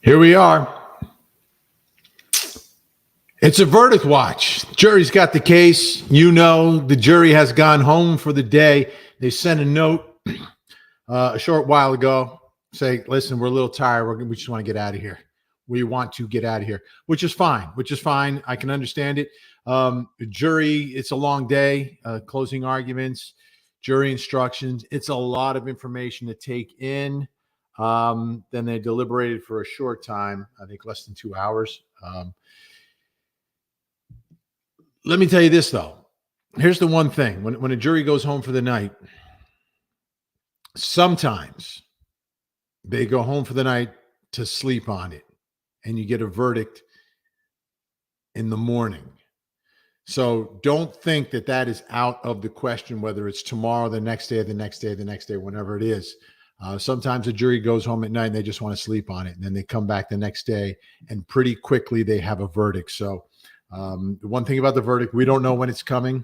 Here we are. It's a verdict watch. Jury's got the case. You know, the jury has gone home for the day. They sent a note a short while ago say, listen, we're a little tired. We just want to get out of here. We want to get out of here, which is fine. I can understand it. Jury, it's a long day, closing arguments, jury instructions. It's a lot of information to take in. Then they deliberated for a short time, I think less than 2 hours. Let me tell you this, though. Here's the one thing. When a jury goes home for the night, sometimes they go home for the night to sleep on it, and you get a verdict in the morning. So don't think that that is out of the question, whether it's tomorrow, the next day, whenever it is. Sometimes a jury goes home at night and they just want to sleep on it. And then they come back the next day and pretty quickly they have a verdict. So the one thing about the verdict, we don't know when it's coming.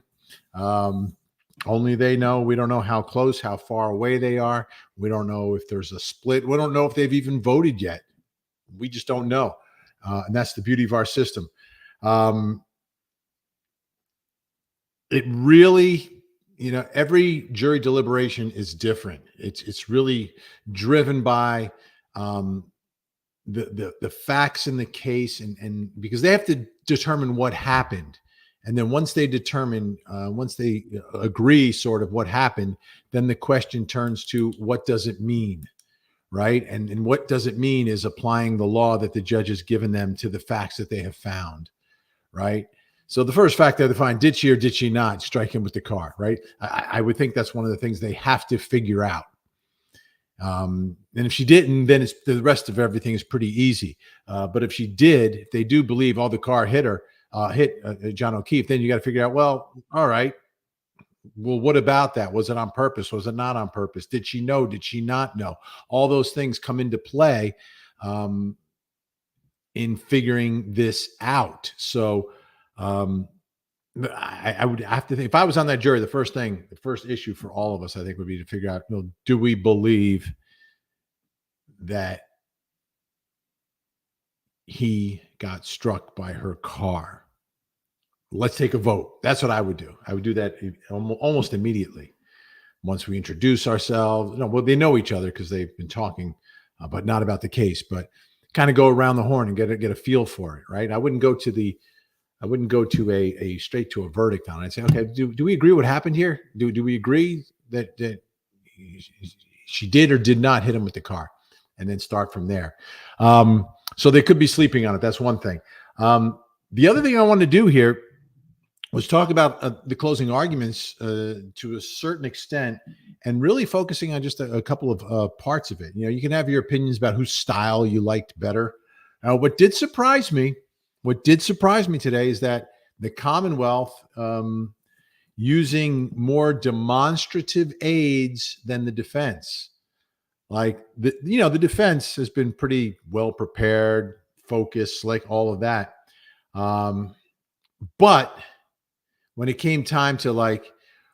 Only they know. We don't know how close, how far away they are. We don't know if there's a split. We don't know if they've even voted yet. We just don't know. And that's the beauty of our system. It really, every jury deliberation is different. It's really driven by the facts in the case, and because they have to determine what happened. And then once they agree sort of what happened, then the question turns to what does it mean, right? And what does it mean is applying the law that the judge has given them to the facts that they have found, right? So the first fact they find, did she or did she not strike him with the car, right? I would think that's one of the things they have to figure out. And if she didn't, then the rest of everything is pretty easy. But if she did, if they do believe the car hit her, John O'Keefe, then you got to figure out, well, all right. Well, what about that? Was it on purpose? Was it not on purpose? Did she know? Did she not know? All those things come into play in figuring this out. So I would have to think, if I was on that jury, the first issue for all of us, I think, would be to figure out, do we believe that he got struck by her car? Let's take a vote. That's what I would do. I would do that almost immediately. Once we introduce ourselves, well, they know each other because they've been talking, but not about the case, but kind of go around the horn and get a feel for it, right? I wouldn't go to a straight to a verdict on it. I'd say, okay, do we agree what happened here? Do we agree that she did or did not hit him with the car? And then start from there. So they could be sleeping on it. That's one thing. The other thing I wanted to do here was talk about the closing arguments to a certain extent, and really focusing on just a couple of parts of it. You can have your opinions about whose style you liked better. What did surprise me today is that the Commonwealth, using more demonstrative aids than the defense. Like the defense has been pretty well prepared, focused, like all of that. But when it came time to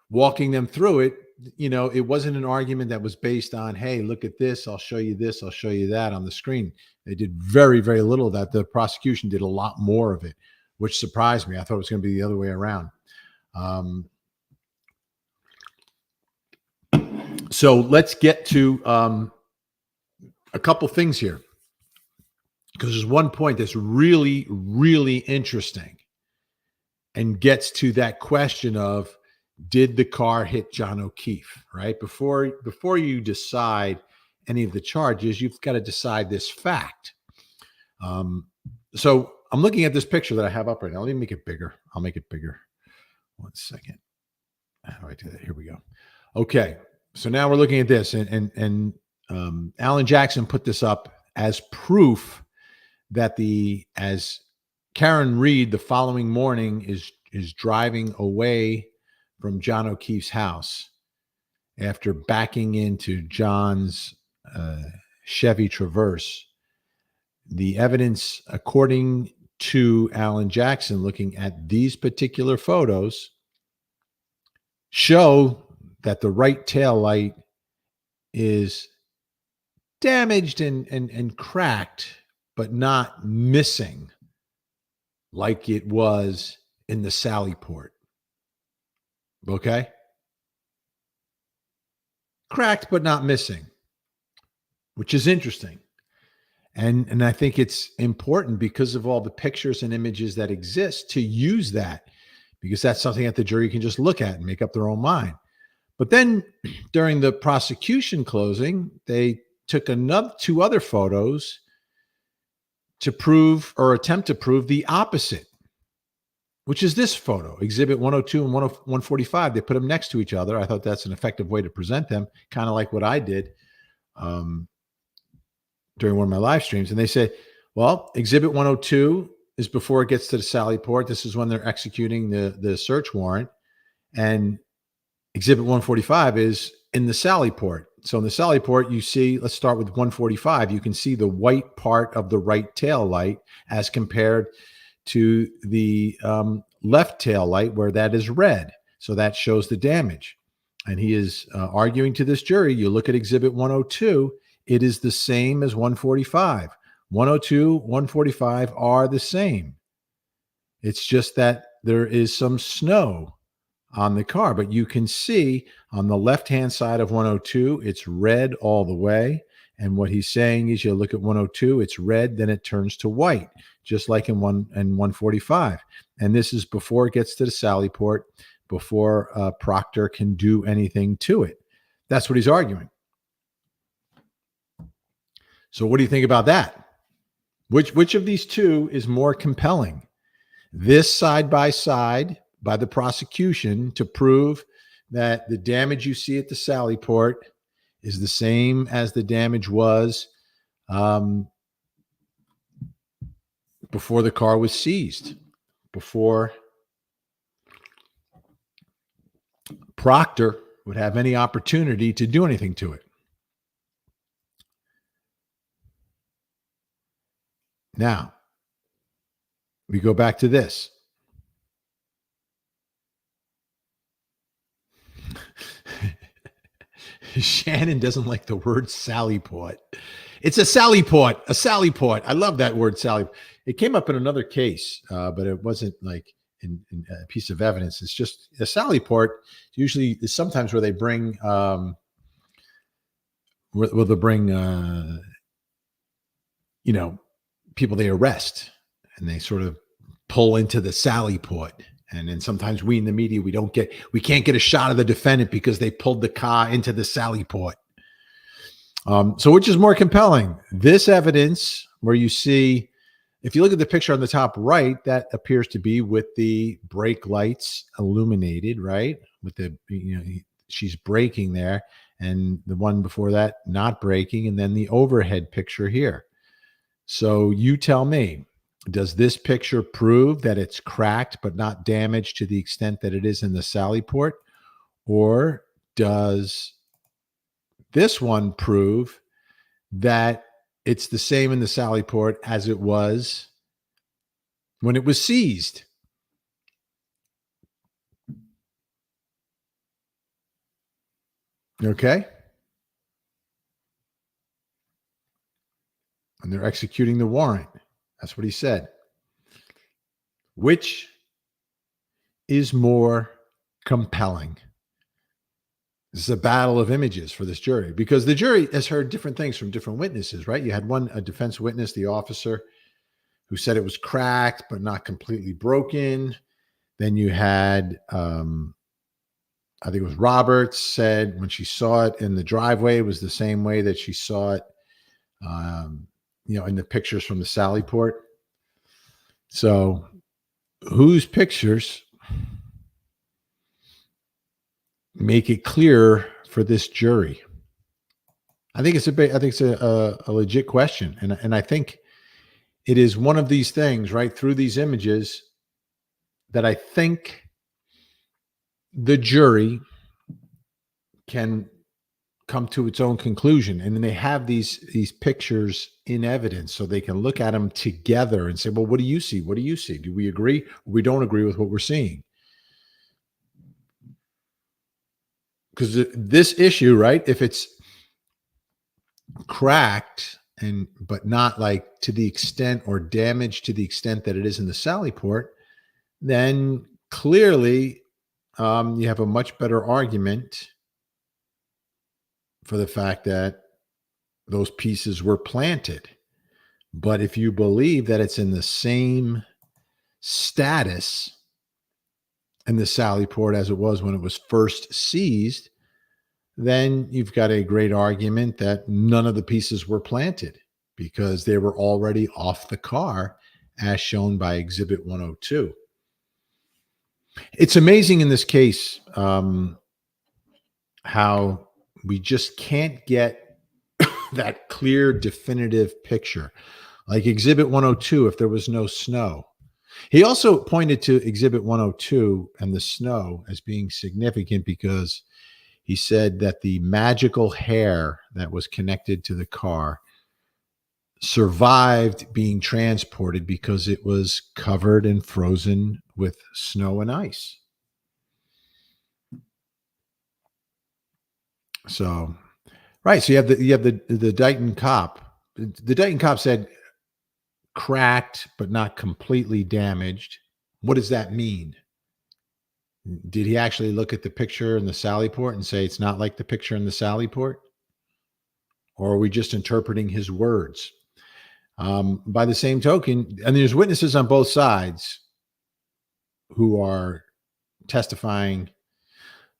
walking them through it, it wasn't an argument that was based on, hey, look at this, I'll show you this, I'll show you that on the screen. They did very, very little of that. The prosecution did a lot more of it, which surprised me. I thought it was going to be the other way around. So let's get to a couple things here, because there's one point that's really, really interesting and gets to that question of, did the car hit John O'Keefe, right? Before you decide any of the charges, you've got to decide this fact. So I'm looking at this picture that I have up right now. Let me make it bigger. I'll make it bigger. One second. How do I do that? Here we go. Okay. So now we're looking at this, and Alan Jackson put this up as proof that as KarenRead the following morning is driving away from John O'Keefe's house after backing into John's Chevy Traverse. The evidence, according to Alan Jackson, looking at these particular photos, show that the right tail light is damaged and cracked, but not missing like it was in the Sally port. Okay? Cracked, but not missing, which is interesting. And I think it's important because of all the pictures and images that exist to use that, because that's something that the jury can just look at and make up their own mind. But then during the prosecution closing, they took two other photos to prove or attempt to prove the opposite, which is this photo, Exhibit 102 and 145. They put them next to each other. I thought that's an effective way to present them, kind of like what I did during one of my live streams. And they say, well, Exhibit 102 is before it gets to the Sally port. This is when they're executing the search warrant. And Exhibit 145 is in the Sally port. So in the Sally port, you see, let's start with 145. You can see the white part of the right tail light as compared to the left tail light where that is red. So that shows the damage. And he is arguing to this jury, you look at Exhibit 102, it is the same as 145. 102, 145 are the same. It's just that there is some snow on the car, but you can see on the left-hand side of 102, it's red all the way. And what he's saying is you look at 102, it's red, then it turns to white, just like in 145. And this is before it gets to the Sally port, before Proctor can do anything to it. That's what he's arguing. So what do you think about that? Which of these two is more compelling? This side by side by the prosecution to prove that the damage you see at the Sally port is the same as the damage was before the car was seized, before Proctor would have any opportunity to do anything to it. Now, we go back to this. Shannon doesn't like the word Sally port. It's a Sally port, a Sally port. I love that word, Sally. It came up in another case, but it wasn't like in a piece of evidence. It's just a Sally port. Usually, is sometimes where they bring, people they arrest, and they sort of pull into the Sally port. And then sometimes we in the media, we can't get a shot of the defendant because they pulled the car into the Sally port. So which is more compelling? This evidence where you see, if you look at the picture on the top right, that appears to be with the brake lights illuminated, right? With the, she's braking there, and the one before that not braking, and then the overhead picture here. So you tell me, does this picture prove that it's cracked but not damaged to the extent that it is in the Sally port? Or does this one prove that it's the same in the Sally port as it was when it was seized? Okay. And they're executing the warrant. That's what he said. Which is more compelling? This is a battle of images for this jury, because the jury has heard different things from different witnesses, right? You had a defense witness, the officer, who said it was cracked but not completely broken. Then you had, I think it was Roberts, said when she saw it in the driveway, it was the same way that she saw it, in the pictures from the Sally port. So whose pictures make it clear for this jury? I think it's a legit question. And I think it is one of these things, right, through these images, that I think the jury can come to its own conclusion. And then they have these pictures in evidence, so they can look at them together and say, well, what do you see? What do you see? Do we agree? Or we don't agree with what we're seeing? Because this issue, right, if it's cracked and but not like to the extent or damage to the extent that it is in the Sally port, then clearly you have a much better argument for the fact that those pieces were planted. But if you believe that it's in the same status in the Sally port as it was when it was first seized, then you've got a great argument that none of the pieces were planted because they were already off the car, as shown by Exhibit 102. It's amazing in this case how we just can't get that clear, definitive picture. Like Exhibit 102, if there was no snow. He also pointed to Exhibit 102 and the snow as being significant because he said that the magical hair that was connected to the car survived being transported because it was covered and frozen with snow and ice. So, right. So you have the Dighton cop. The Dighton cop said cracked but not completely damaged. What does that mean? Did he actually look at the picture in the Sally port and say it's not like the picture in the Sally port? Or are we just interpreting his words? By the same token, and there's witnesses on both sides who are testifying,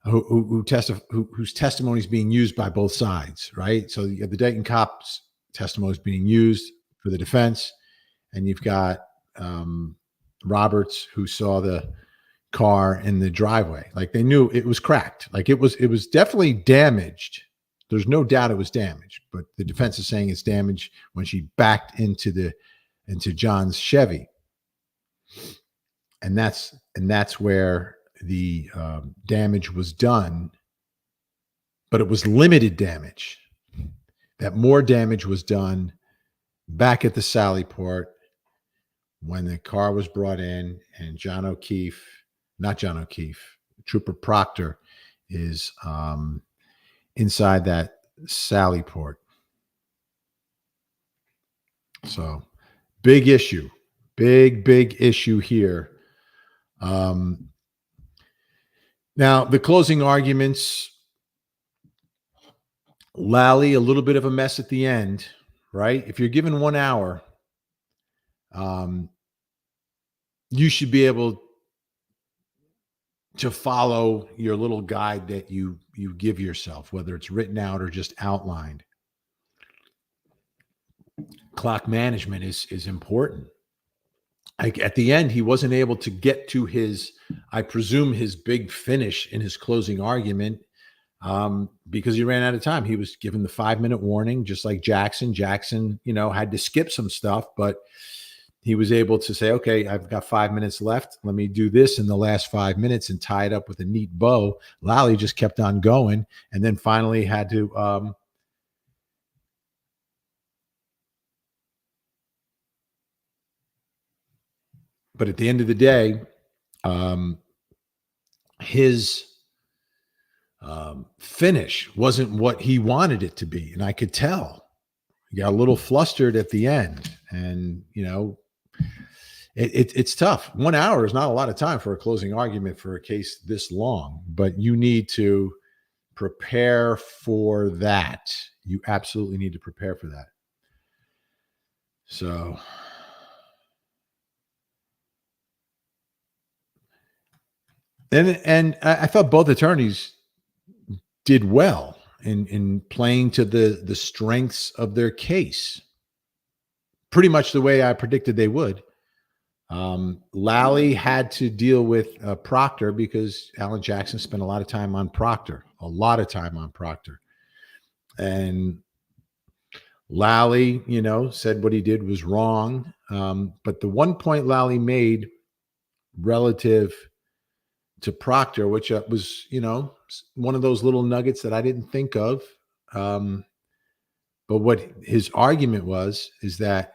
whose testimony is being used by both sides, right? So you have the Dayton cop's testimony is being used for the defense, and you've got Roberts, who saw the car in the driveway. Like they knew it was cracked. Like it was definitely damaged. There's no doubt it was damaged, but the defense is saying it's damaged when she backed into John's Chevy, and that's where the damage was done. But it was limited damage. That more damage was done back at the Sally port when the car was brought in, and Trooper Proctor is inside that Sally port. So big issue here. Now the closing arguments, Lally, a little bit of a mess at the end, right? If you're given 1 hour, you should be able to follow your little guide that you give yourself, whether it's written out or just outlined. Clock management is important. Like at the end, he wasn't able to get to I presume his big finish in his closing argument because he ran out of time. He was given the 5-minute warning, just like Jackson. Jackson, had to skip some stuff, but he was able to say, okay, I've got 5 minutes left. Let me do this in the last 5 minutes and tie it up with a neat bow. Lally just kept on going and then finally had to but at the end of the day, his finish wasn't what he wanted it to be. And I could tell. He got a little flustered at the end. And, it's tough. 1 hour is not a lot of time for a closing argument for a case this long, but you need to prepare for that. You absolutely need to prepare for that. So, and I thought both attorneys did well in playing to the strengths of their case, pretty much the way I predicted they would. Lally had to deal with Proctor because Alan Jackson spent a lot of time on Proctor, and Lally, said what he did was wrong. But the one point Lally made relative to Proctor, which was, one of those little nuggets that I didn't think of. But what his argument is that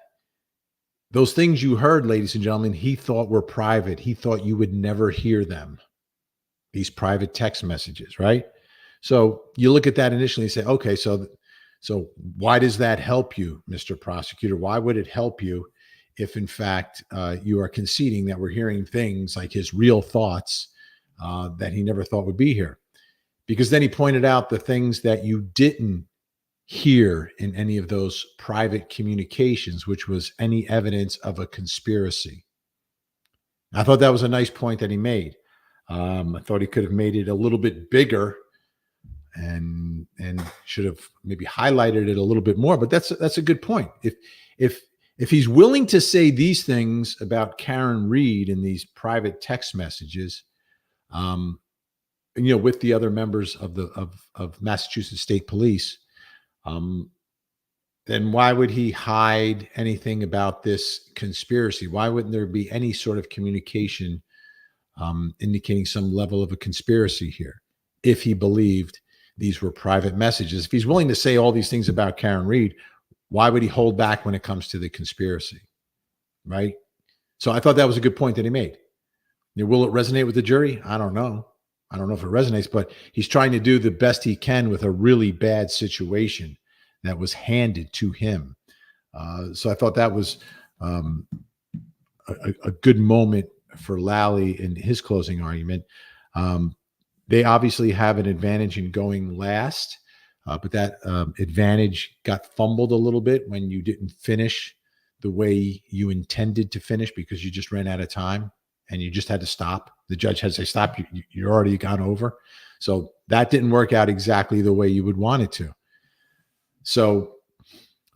those things you heard, ladies and gentlemen, he thought were private. He thought you would never hear them. These private text messages, right? So you look at that initially and say, okay, so So why does that help you, Mr. Prosecutor? Why would it help you if, in fact, you are conceding that we're hearing things like his real thoughts that he never thought would be here? Because then he pointed out the things that you didn't hear in any of those private communications, which was any evidence of a conspiracy. I thought that was a nice point that he made. I thought he could have made it a little bit bigger and should have maybe highlighted it a little bit more. But that's a good point. If he's willing to say these things about Karen Read in these private text messages, with the other members of Massachusetts State Police, then why would he hide anything about this conspiracy? Why wouldn't there be any sort of communication indicating some level of a conspiracy here if he believed these were private messages? If he's willing to say all these things about Karen Read, why would he hold back when it comes to the conspiracy, right? So I thought that was a good point that he made. Will it resonate with the jury? I don't know. I don't know if it resonates, but he's trying to do the best he can with a really bad situation that was handed to him. So I thought that was a good moment for Lally in his closing argument. They obviously have an advantage in going last, but that advantage got fumbled a little bit when you didn't finish the way you intended to finish because you just ran out of time and you just had to stop. The judge had to say, stop, you're already gone over. So that didn't work out exactly the way you would want it to. So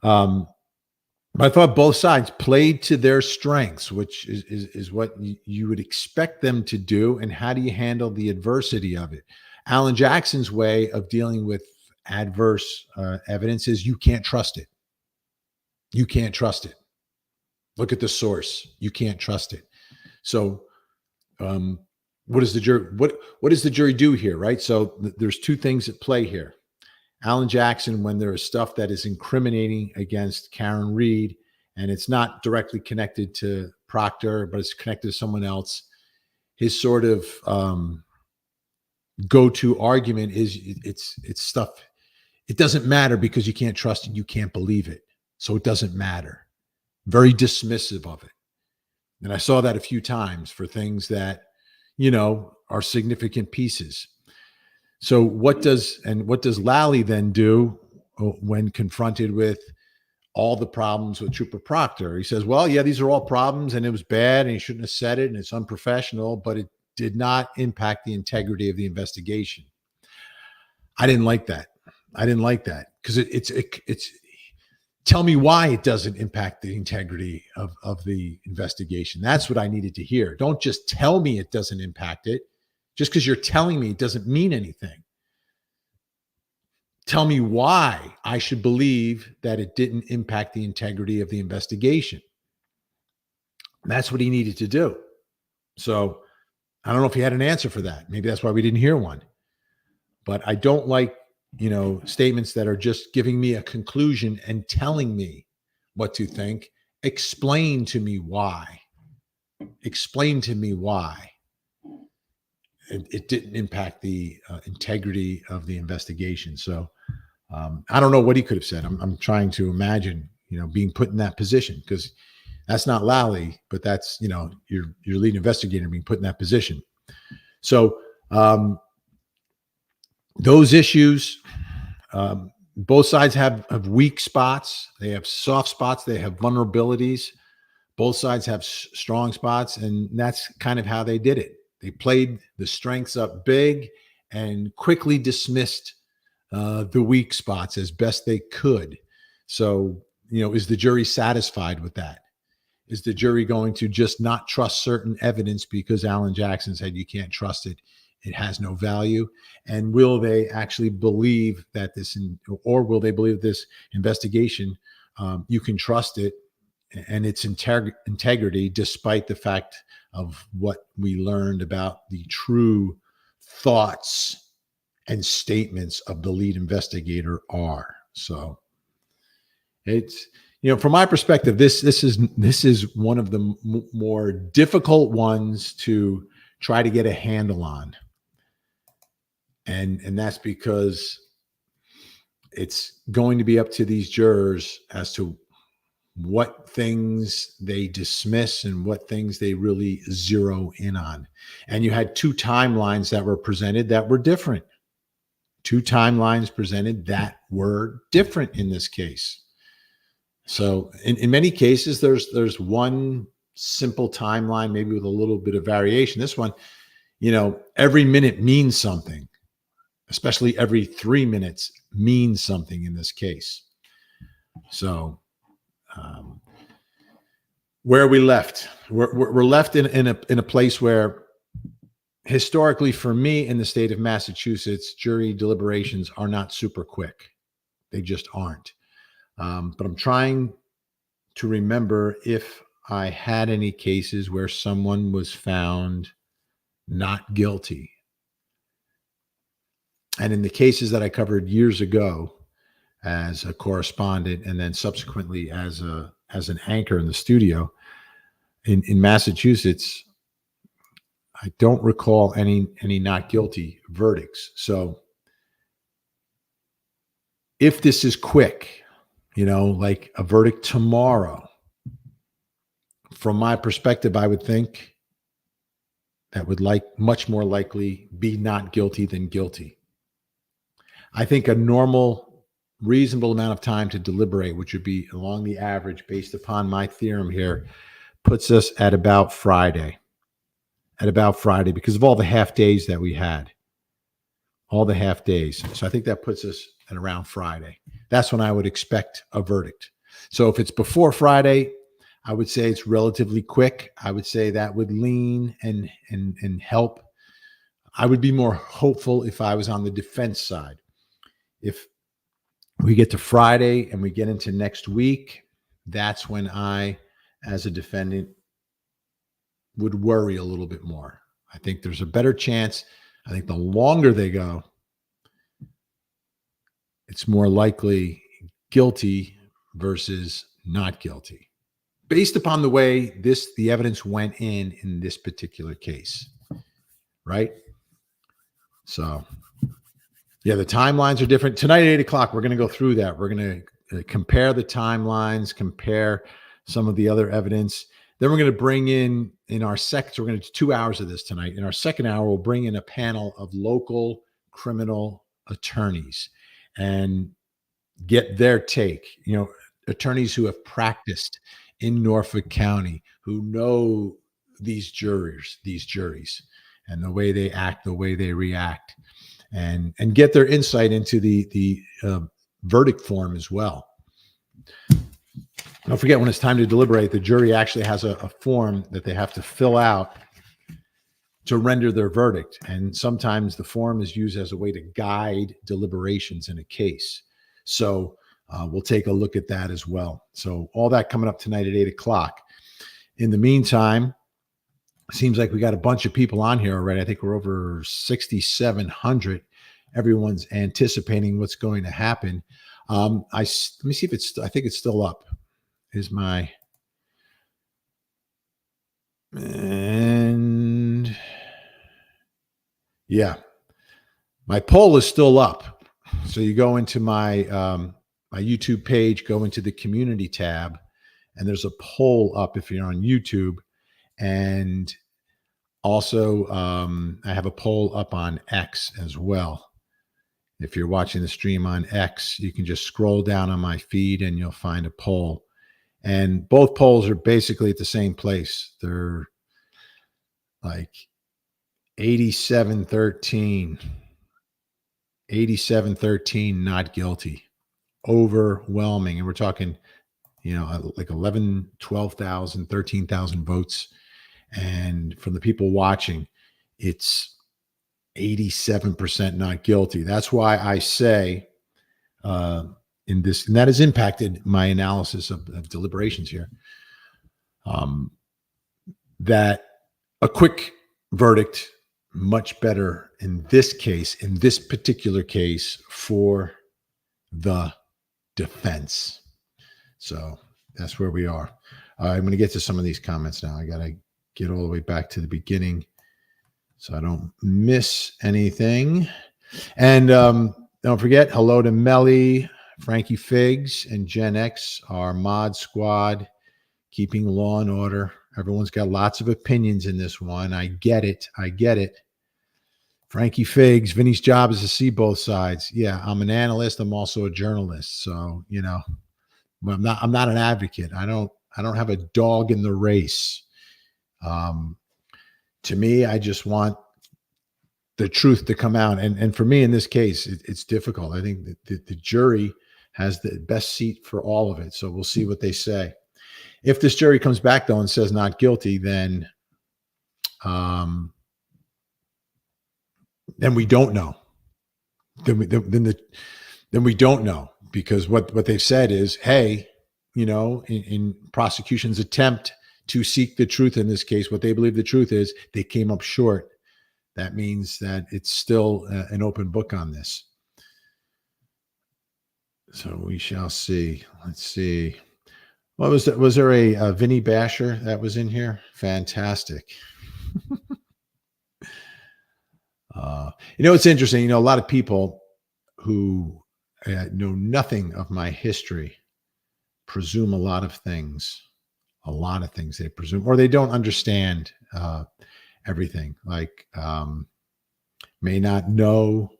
I thought both sides played to their strengths, which is what you would expect them to do. And how do you handle the adversity of it? Alan Jackson's way of dealing with adverse evidence is you can't trust it. You can't trust it. Look at the source. You can't trust it. So what does the jury do here, right? So there's two things at play here. Alan Jackson, when there is stuff that is incriminating against Karen Read, and it's not directly connected to Proctor, but it's connected to someone else, his sort of go-to argument is it's stuff. It doesn't matter because you can't trust it. You can't believe it. So it doesn't matter. Very dismissive of it. And I saw that a few times for things that, are significant pieces. So what does Lally then do when confronted with all the problems with Trooper Proctor? He says, well, yeah, these are all problems and it was bad and he shouldn't have said it and it's unprofessional, but it did not impact the integrity of the investigation. I didn't like that. Because it's tell me why it doesn't impact the integrity of the investigation. That's what I needed to hear. Don't just tell me it doesn't impact it. Just because you're telling me it doesn't mean anything. Tell me why I should believe that it didn't impact the integrity of the investigation. That's what he needed to do. So I don't know if he had an answer for that. Maybe that's why we didn't hear one. But I don't like, statements that are just giving me a conclusion and telling me what to think. Explain to me why. Explain to me why it didn't impact the integrity of the investigation. So I don't know what he could have said. I'm trying to imagine, being put in that position because that's not Lally, but that's, your lead investigator being put in that position. So those issues, both sides have weak spots. They have soft spots. They have vulnerabilities. Both sides have strong spots, and that's kind of how they did it. They played the strengths up big and quickly dismissed the weak spots as best they could. So, is the jury satisfied with that? Is the jury going to just not trust certain evidence because Alan Jackson said you can't trust it? It has no value. And will they actually believe that or will they believe this investigation, you can trust it and its integrity, despite the fact of what we learned about the true thoughts and statements of the lead investigator are. So it's, from my perspective, this is one of the more difficult ones to try to get a handle on. And that's because it's going to be up to these jurors as to what things they dismiss and what things they really zero in on. And you had two timelines that were presented that were different. Two timelines presented that were different in this case. So in many cases, there's one simple timeline, maybe with a little bit of variation. This one, every minute means something, especially every 3 minutes means something in this case. So where we left, we're left in a place where historically for me in the state of Massachusetts, jury deliberations are not super quick. They just aren't. But I'm trying to remember if I had any cases where someone was found not guilty. And in the cases that I covered years ago as a correspondent and then subsequently as an anchor in the studio in Massachusetts, I don't recall any not guilty verdicts. So if this is quick, like a verdict tomorrow, from my perspective, I would think that would much more likely be not guilty than guilty. I think a normal, reasonable amount of time to deliberate, which would be along the average based upon my theorem here, puts us at about Friday. Because of all the half days that we had. All the half days. So I think that puts us at around Friday. That's when I would expect a verdict. So if it's before Friday, I would say it's relatively quick. I would say that would lean and help. I would be more hopeful if I was on the defense side. If we get to Friday and we get into next week, that's when I, as a defendant, would worry a little bit more. I think there's a better chance. I think the longer they go, it's more likely guilty versus not guilty, based upon the way the evidence went in this particular case, right? So, yeah, the timelines are different. Tonight at 8:00, we're going to go through that. We're going to compare the timelines, compare some of the other evidence. Then we're going to bring in our second, we're going to do 2 hours of this tonight. In our second hour, we'll bring in a panel of local criminal attorneys and get their take. Attorneys who have practiced in Norfolk County, who know these juries, and the way they act, the way they react, and get their insight into the verdict form as well. Don't forget, when it's time to deliberate, the jury actually has a form that they have to fill out to render their verdict. And sometimes the form is used as a way to guide deliberations in a case. So we'll take a look at that as well. So all that coming up tonight at 8:00. In the meantime, seems like we got a bunch of people on here already. I think we're over 6,700. Everyone's anticipating what's going to happen. Let me see if I think it's still up. And yeah, my poll is still up. So you go into my YouTube page, go into the community tab, and there's a poll up if you're on YouTube. And also, I have a poll up on X as well. If you're watching the stream on X, you can just scroll down on my feed and you'll find a poll. And both polls are basically at the same place. They're like 87-13 not guilty, overwhelming. And we're talking, like 11, 12,000, 13,000 votes. And from the people watching, it's 87% not guilty. That's why I say in this, and that has impacted my analysis of deliberations here, that a quick verdict, much better in this case, in this particular case, for the defense. So that's where we are. I'm going to get to some of these comments now. I got to get all the way back to the beginning so I don't miss anything. And Don't forget, hello to Melly, Frankie Figs, and Gen X, our mod squad, keeping law and order. Everyone's got lots of opinions in this one. I get it. I get it. Frankie Figs, Vinny's job is to see both sides. Yeah, I'm an analyst. I'm also a journalist. So, but I'm not an advocate. I don't have a dog in the race. To me, I just want the truth to come out. And for me, in this case, it's difficult. I think the jury has the best seat for all of it. So we'll see what they say. If this jury comes back, though, and says not guilty, then we don't know. Then we don't know, because what they've said is, hey, in prosecution's attempt to seek the truth in this case, what they believe the truth is, they came up short. That means that it's still an open book on this. So we shall see. Let's see. What was that? Was there a Vinny Basher that was in here? Fantastic. It's interesting. A lot of people who know nothing of my history presume a lot of things. A lot of things they presume, or they don't understand everything. Like may not know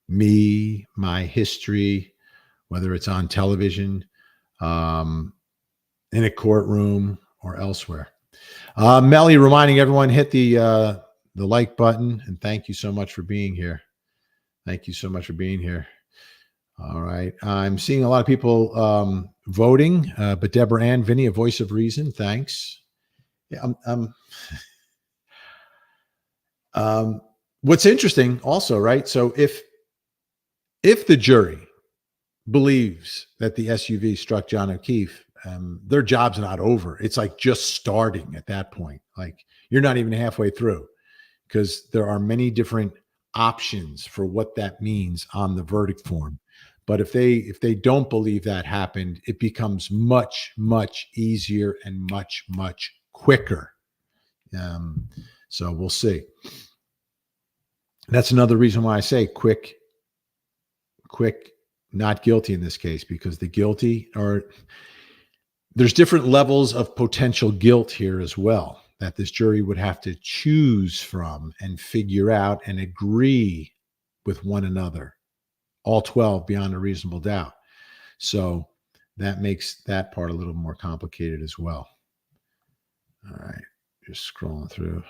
me, my history, whether it's on television, in a courtroom, or elsewhere. Melly reminding everyone, hit the like button, and thank you so much for being here. Thank you so much for being here. All right. I'm seeing a lot of people voting, but Deborah Ann, Vinny, a voice of reason. Thanks. Yeah, what's interesting also, right? So if the jury believes that the SUV struck John O'Keefe, their job's not over. It's like just starting at that point. Like you're not even halfway through, because there are many different options for what that means on the verdict form. But if they don't believe that happened, it becomes much, much easier and much, much quicker. So we'll see. That's another reason why I say quick, not guilty in this case, because the guilty there's different levels of potential guilt here as well, that this jury would have to choose from and figure out and agree with one another, all 12 beyond a reasonable doubt. So that makes that part a little more complicated as well. All right, just scrolling through.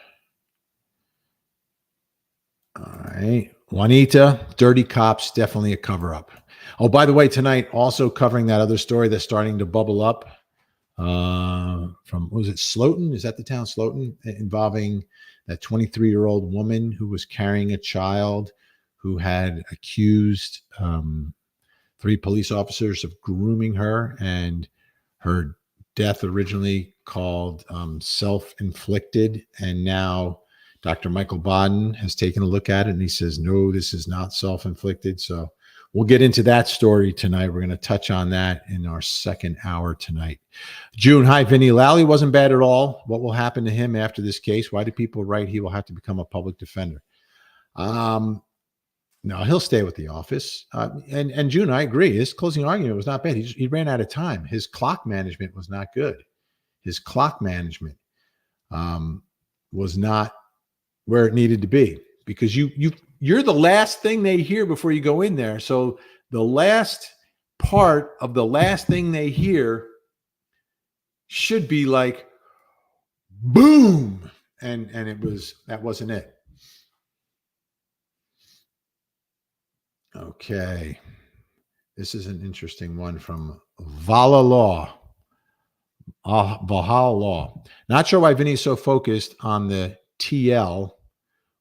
All right, Juanita, dirty cops, definitely a cover-up. Oh, by the way, tonight also covering that other story that's starting to bubble up from, what was it, Sloten? Is that the town, Sloten? Involving that 23-year-old woman who was carrying a child, who had accused 3 police officers of grooming her, and her death originally called self-inflicted. And now Dr. Michael Baden has taken a look at it, and he says, no, this is not self-inflicted. So we'll get into that story tonight. We're going to touch on that in our second hour tonight. June, hi, Vinny. Lally wasn't bad at all. What will happen to him after this case? Why do people write he will have to become a public defender? No, he'll stay with the office. And June, I agree. His closing argument was not bad. He ran out of time. His clock management was not good. His clock management was not where it needed to be, because you're the last thing they hear before you go in there. So the last part of the last thing they hear should be like boom, and that wasn't it. Okay, this is an interesting one from Valhalla Law. Not sure why Vinny's so focused on the TL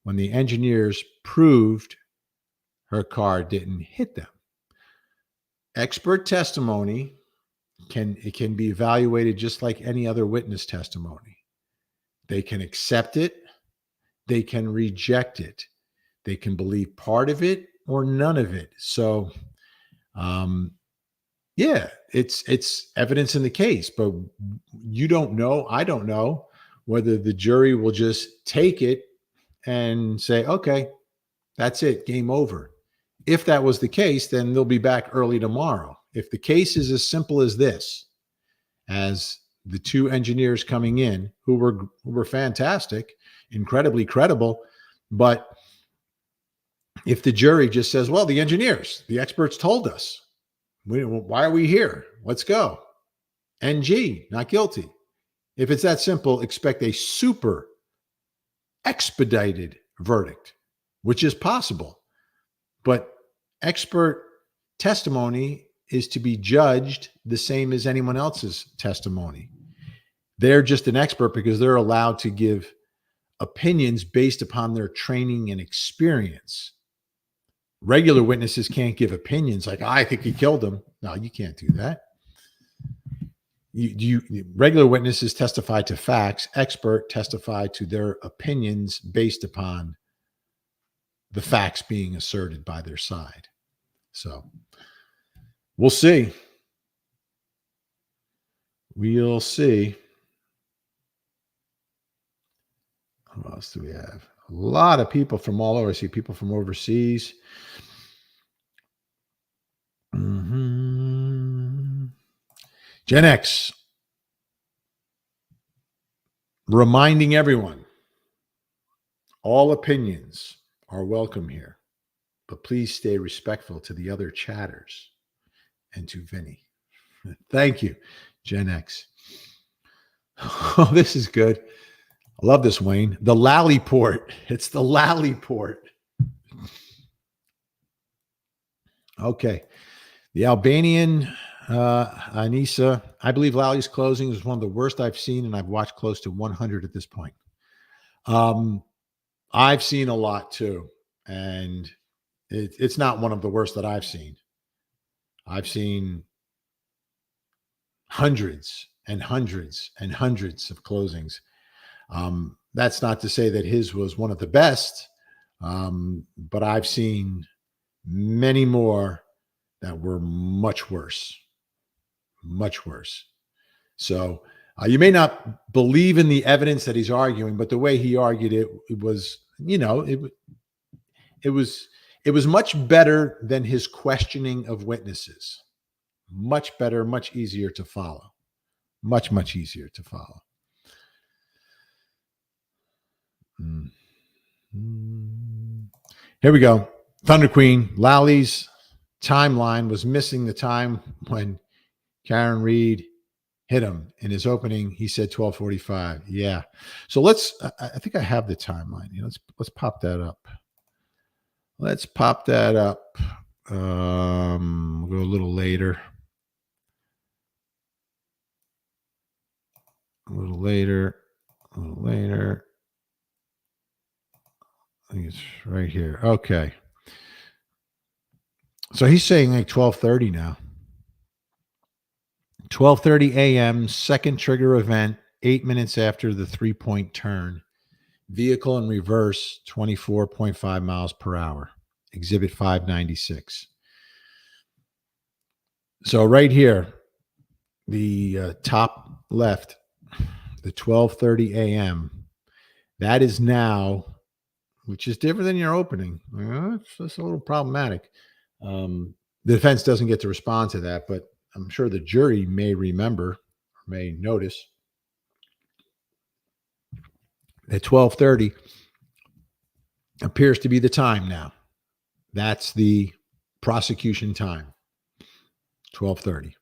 when the engineers proved her car didn't hit them. Expert testimony can be evaluated just like any other witness testimony. They can accept it, they can reject it, they can believe part of it or none of it. So yeah, it's evidence in the case, but you don't know, I don't know whether the jury will just take it and say, okay, that's it, game over. If that was the case, then they'll be back early tomorrow. If the case is as simple as this, as the two engineers coming in who were fantastic, incredibly credible, but if the jury just says, well, the engineers, the experts told us, why are we here? Let's go. NG, not guilty. If it's that simple, expect a super expedited verdict, which is possible. But expert testimony is to be judged the same as anyone else's testimony. They're just an expert because they're allowed to give opinions based upon their training and experience. Regular witnesses can't give opinions like, I think he killed him. No, you can't do that. Regular witnesses testify to facts. Expert testify to their opinions based upon the facts being asserted by their side. So we'll see. We'll see. What else do we have? A lot of people from all over. I see people from overseas. Gen X reminding everyone, all opinions are welcome here, but please stay respectful to the other chatters and to Vinny. Thank you, Gen X. Oh, this is good. I love this, Wayne. The Lally Port. It's the Lally Port. Okay. The Albanian Anissa, I believe Lally's closing is one of the worst I've seen, and I've watched close to 100 at this point. I've seen a lot too, and it's not one of the worst that I've seen. I've seen hundreds and hundreds and hundreds of closings. That's not to say that his was one of the best, but I've seen many more that were much worse. Much worse. So you may not believe in the evidence that he's arguing, but the way he argued it, it was, it was much better than his questioning of witnesses. Much better, much easier to follow. Much, much easier to follow. Here we go. Thunder Queen, Lally's timeline was missing the time when KarenRead hit him in his opening. He said 12:45. Yeah. So I think I have the timeline. Let's pop that up. Let's pop that up. We'll go a little later. A little later. I think it's right here. Okay. So he's saying like 12:30 now. 12:30 a.m., second trigger event, 8 minutes after the 3-point turn. Vehicle in reverse, 24.5 miles per hour. Exhibit 596. So right here, the top left, the 12:30 a.m., that is now, which is different than your opening. That's a little problematic. The defense doesn't get to respond to that, but I'm sure the jury may remember or may notice that 12:30 appears to be the time now. That's the prosecution time. 12:30.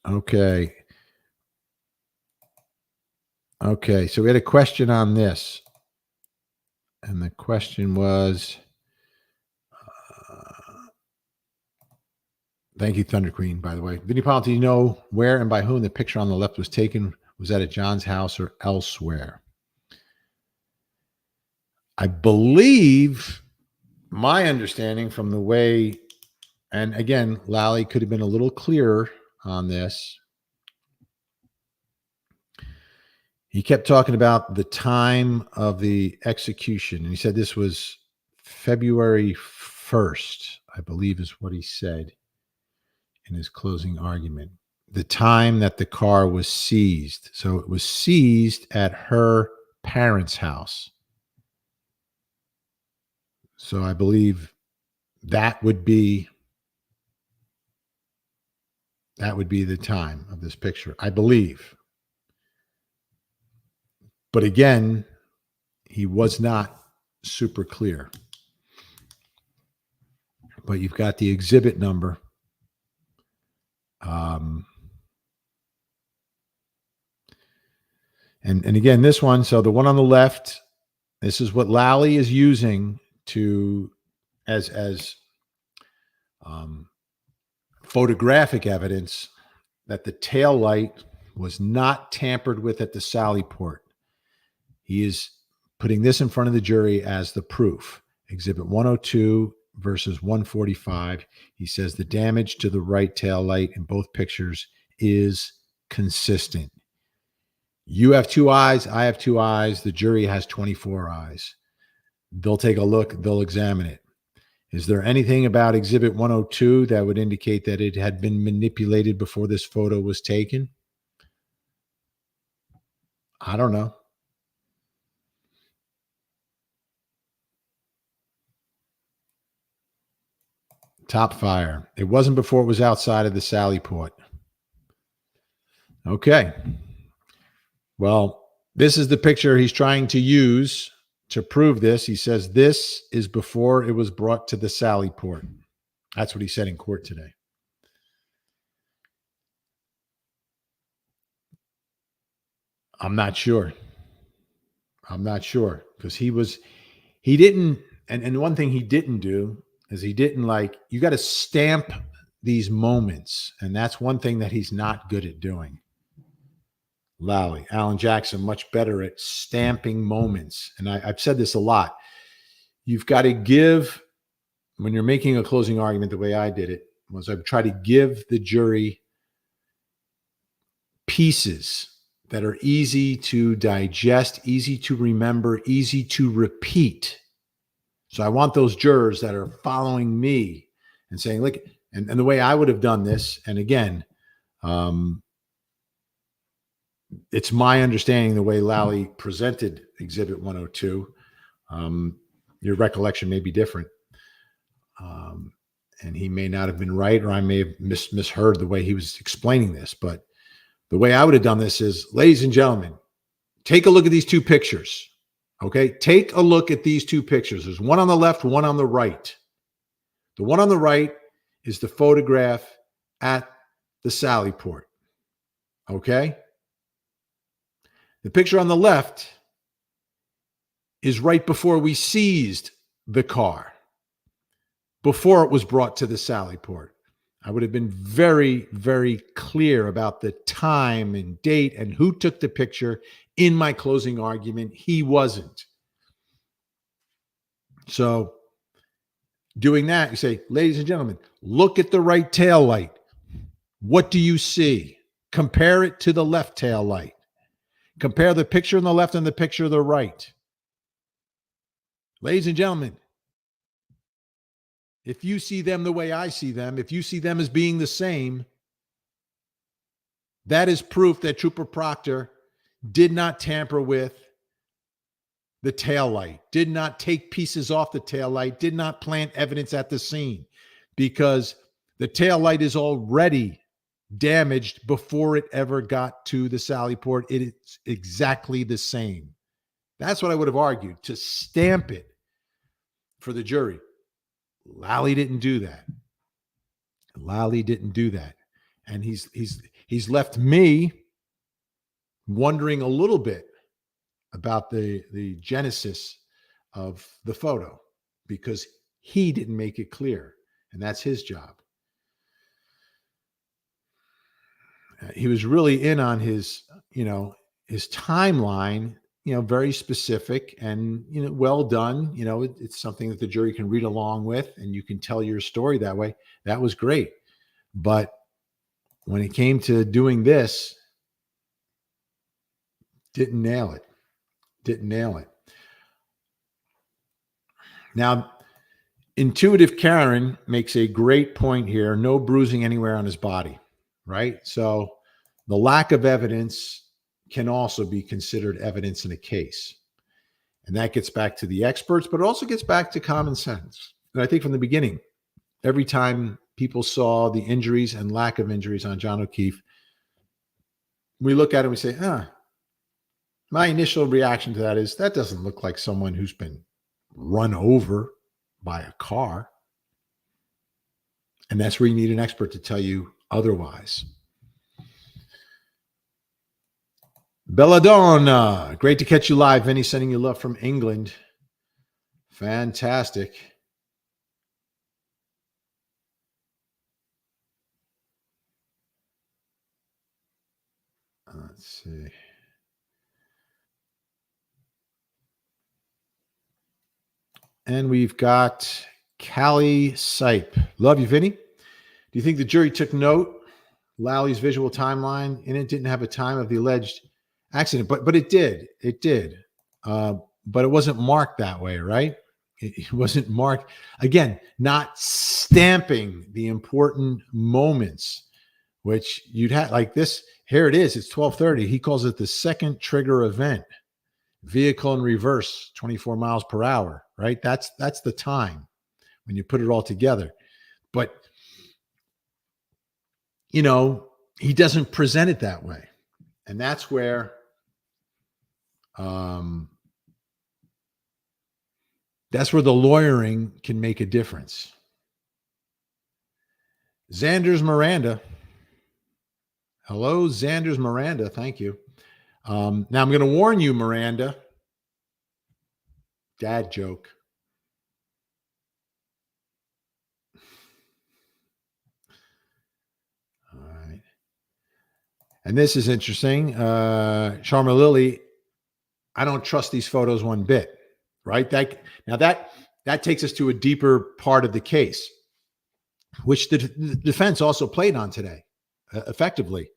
Okay. Okay. So we had a question on this. And the question was, thank you, Thunder Queen, by the way. Vinny Paul, do you know where and by whom the picture on the left was taken? Was that at John's house or elsewhere? I believe, my understanding from the way, and again, Lally could have been a little clearer on this. He kept talking about the time of the execution, and he said this was February 1st, I believe is what he said in his closing argument. The time that the car was seized. So it was seized at her parents' house. So I believe that would be the time of this picture, I believe. But again, he was not super clear. But you've got the exhibit number. And again, this one, so the one on the left, this is what Lally is using to as photographic evidence that the tail light was not tampered with at the Sally port. He is putting this in front of the jury as the proof. Exhibit 102 versus 145. He says the damage to the right tail light in both pictures is consistent. You have 2 eyes. I have 2 eyes. The jury has 24 eyes. They'll take a look. They'll examine it. Is there anything about Exhibit 102 that would indicate that it had been manipulated before this photo was taken? I don't know. Top fire. It wasn't before it was outside of the Sally port. Okay. Well, this is the picture he's trying to use to prove this. He says this is before it was brought to the Sally port. That's what he said in court today. I'm not sure. Because he didn't, and one thing he didn't do is he didn't you got to stamp these moments. And that's one thing that he's not good at doing. Lally, Alan Jackson, much better at stamping moments. And I've said this a lot. You've got to give, when you're making a closing argument, the way I did it was I try to give the jury pieces that are easy to digest, easy to remember, easy to repeat. So I want those jurors that are following me and saying, look, and the way I would have done this, and again, it's my understanding the way Lally presented Exhibit 102. Your recollection may be different. And he may not have been right, or I may have misheard the way he was explaining this. But the way I would have done this is, ladies and gentlemen, take a look at these 2 pictures. Okay? Take a look at these 2 pictures. There's one on the left, one on the right. The one on the right is the photograph at the Sally port. Okay? The picture on the left is right before we seized the car, before it was brought to the Sally port. I would have been very, very clear about the time and date and who took the picture in my closing argument. He wasn't. So doing that, you say, ladies and gentlemen, look at the right tail light. What do you see? Compare it to the left tail light. Compare the picture on the left and the picture on the right. Ladies and gentlemen, if you see them the way I see them, if you see them as being the same, that is proof that Trooper Proctor did not tamper with the taillight, did not take pieces off the taillight, did not plant evidence at the scene, because the taillight is already damaged before it ever got to the Sally port. It is exactly the same. That's what I would have argued, to stamp it for the jury. Lally didn't do that. And he's left me wondering a little bit about the genesis of the photo, because he didn't make it clear, and that's his job. He was really in on his timeline, very specific and, well done. It's something that the jury can read along with, and you can tell your story that way. That was great. But when it came to doing this, didn't nail it. Now, Intuitive Karen makes a great point here. No bruising anywhere on his body, right? So the lack of evidence can also be considered evidence in a case. And that gets back to the experts, but it also gets back to common sense. And I think from the beginning, every time people saw the injuries and lack of injuries on John O'Keefe, we look at it and we say, my initial reaction to that is that doesn't look like someone who's been run over by a car. And that's where you need an expert to tell you otherwise. Belladonna, great to catch you live. Vinny sending you love from England. Fantastic. Let's see. And we've got Callie Sipe. Love you, Vinny. Do you think the jury took note? Lally's visual timeline in it didn't have a time of the alleged accident, but it did. It did. But it wasn't marked that way, right? It wasn't marked. Again, not stamping the important moments, which you'd have like this. Here it is. It's 12:30. He calls it the second trigger event. Vehicle in reverse, 24 miles per hour, right? That's the time when you put it all together. But, you know, he doesn't present it that way. And that's where the lawyering can make a difference. Xander's Miranda. Hello, Xander's Miranda. Thank you. Now I'm going to warn you, Miranda. Dad joke. All right. And this is interesting. Sharma Lily, I don't trust these photos one bit, right? That takes us to a deeper part of the case, which the defense also played on today, effectively,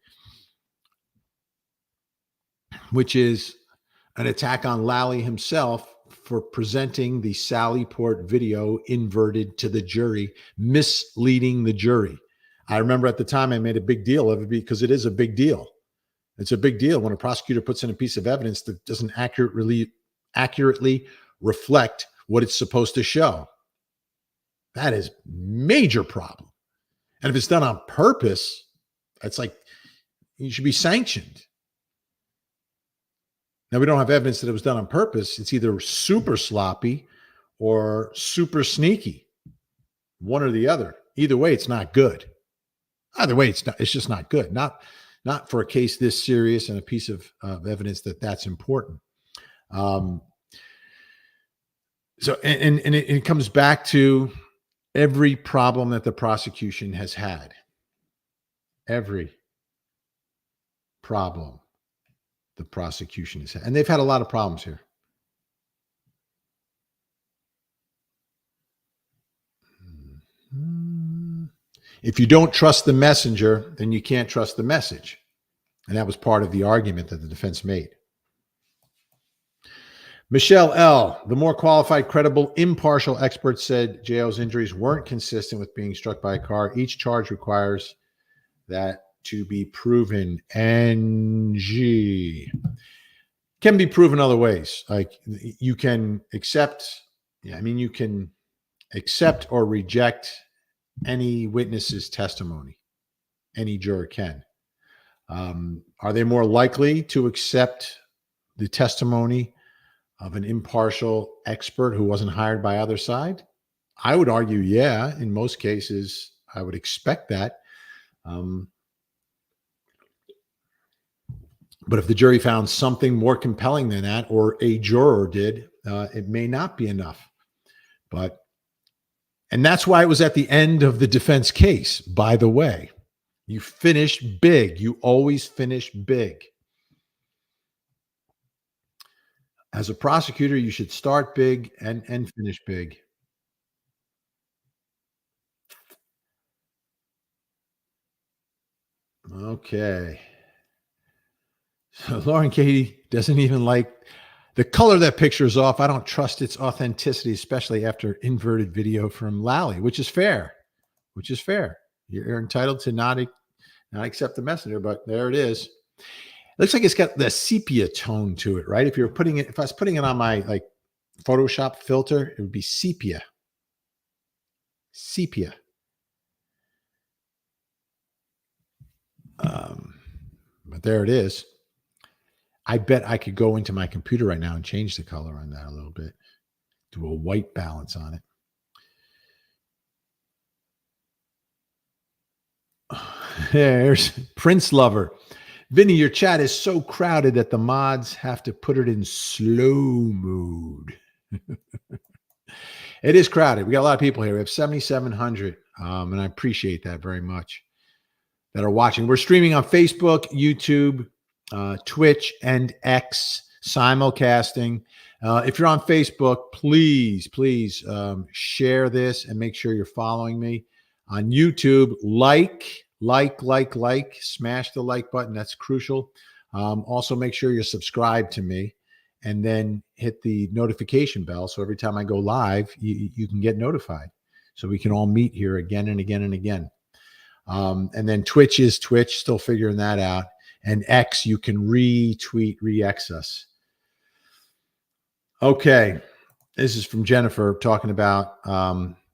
which is an attack on Lally himself for presenting the Sally Port video inverted to the jury, misleading the jury. I remember at the time I made a big deal of it because it is a big deal. It's a big deal when a prosecutor puts in a piece of evidence that doesn't accurately reflect what it's supposed to show. That is major problem. And if it's done on purpose, it's like you should be sanctioned. Now, we don't have evidence that it was done on purpose. It's either super sloppy or super sneaky, one or the other. Either way, it's not good. Either way, it's just not good. Not for a case this serious and a piece of evidence that's important. So it comes back to every problem that the prosecution has had. Every problem the prosecution has had. And they've had a lot of problems here. If you don't trust the messenger, then you can't trust the message. And that was part of the argument that the defense made. Michelle L., the more qualified, credible, impartial expert said J.O.'s injuries weren't consistent with being struck by a car. Each charge requires that to be proven. NG can be proven other ways. Like you can accept, you can accept or reject any witness's testimony. Any juror can. Are they more likely to accept the testimony of an impartial expert who wasn't hired by either side? I would argue, yeah. In most cases, I would expect that. But if the jury found something more compelling than that, or a juror did, it may not be enough. And that's why it was at the end of the defense case, by the way. You finish big. You always finish big. As a prosecutor, you should start big and finish big. Okay. So Lauren Katie doesn't even like The color of that picture is off. I don't trust its authenticity, especially after inverted video from Lally, which is fair. Which is fair. You're entitled to not accept the messenger, but there it is. It looks like it's got the sepia tone to it, right? If I was putting it on my like Photoshop filter, it would be sepia. Sepia. But there it is. I bet I could go into my computer right now and change the color on that a little bit. Do a white balance on it. There's Prince Lover. Vinny, your chat is so crowded that the mods have to put it in slow mode. It is crowded. We got a lot of people here. We have 7,700, and I appreciate that very much that are watching. We're streaming on Facebook, YouTube, Twitch, and X, simulcasting. If you're on Facebook, please share this and make sure you're following me. On YouTube, smash the like button. That's crucial. Also, make sure you're subscribed to me and then hit the notification bell. So every time I go live, you can get notified. So we can all meet here again and again and again. And then Twitch is Twitch, still figuring that out. And X, you can retweet, re-X us. Okay. This is from Jennifer talking about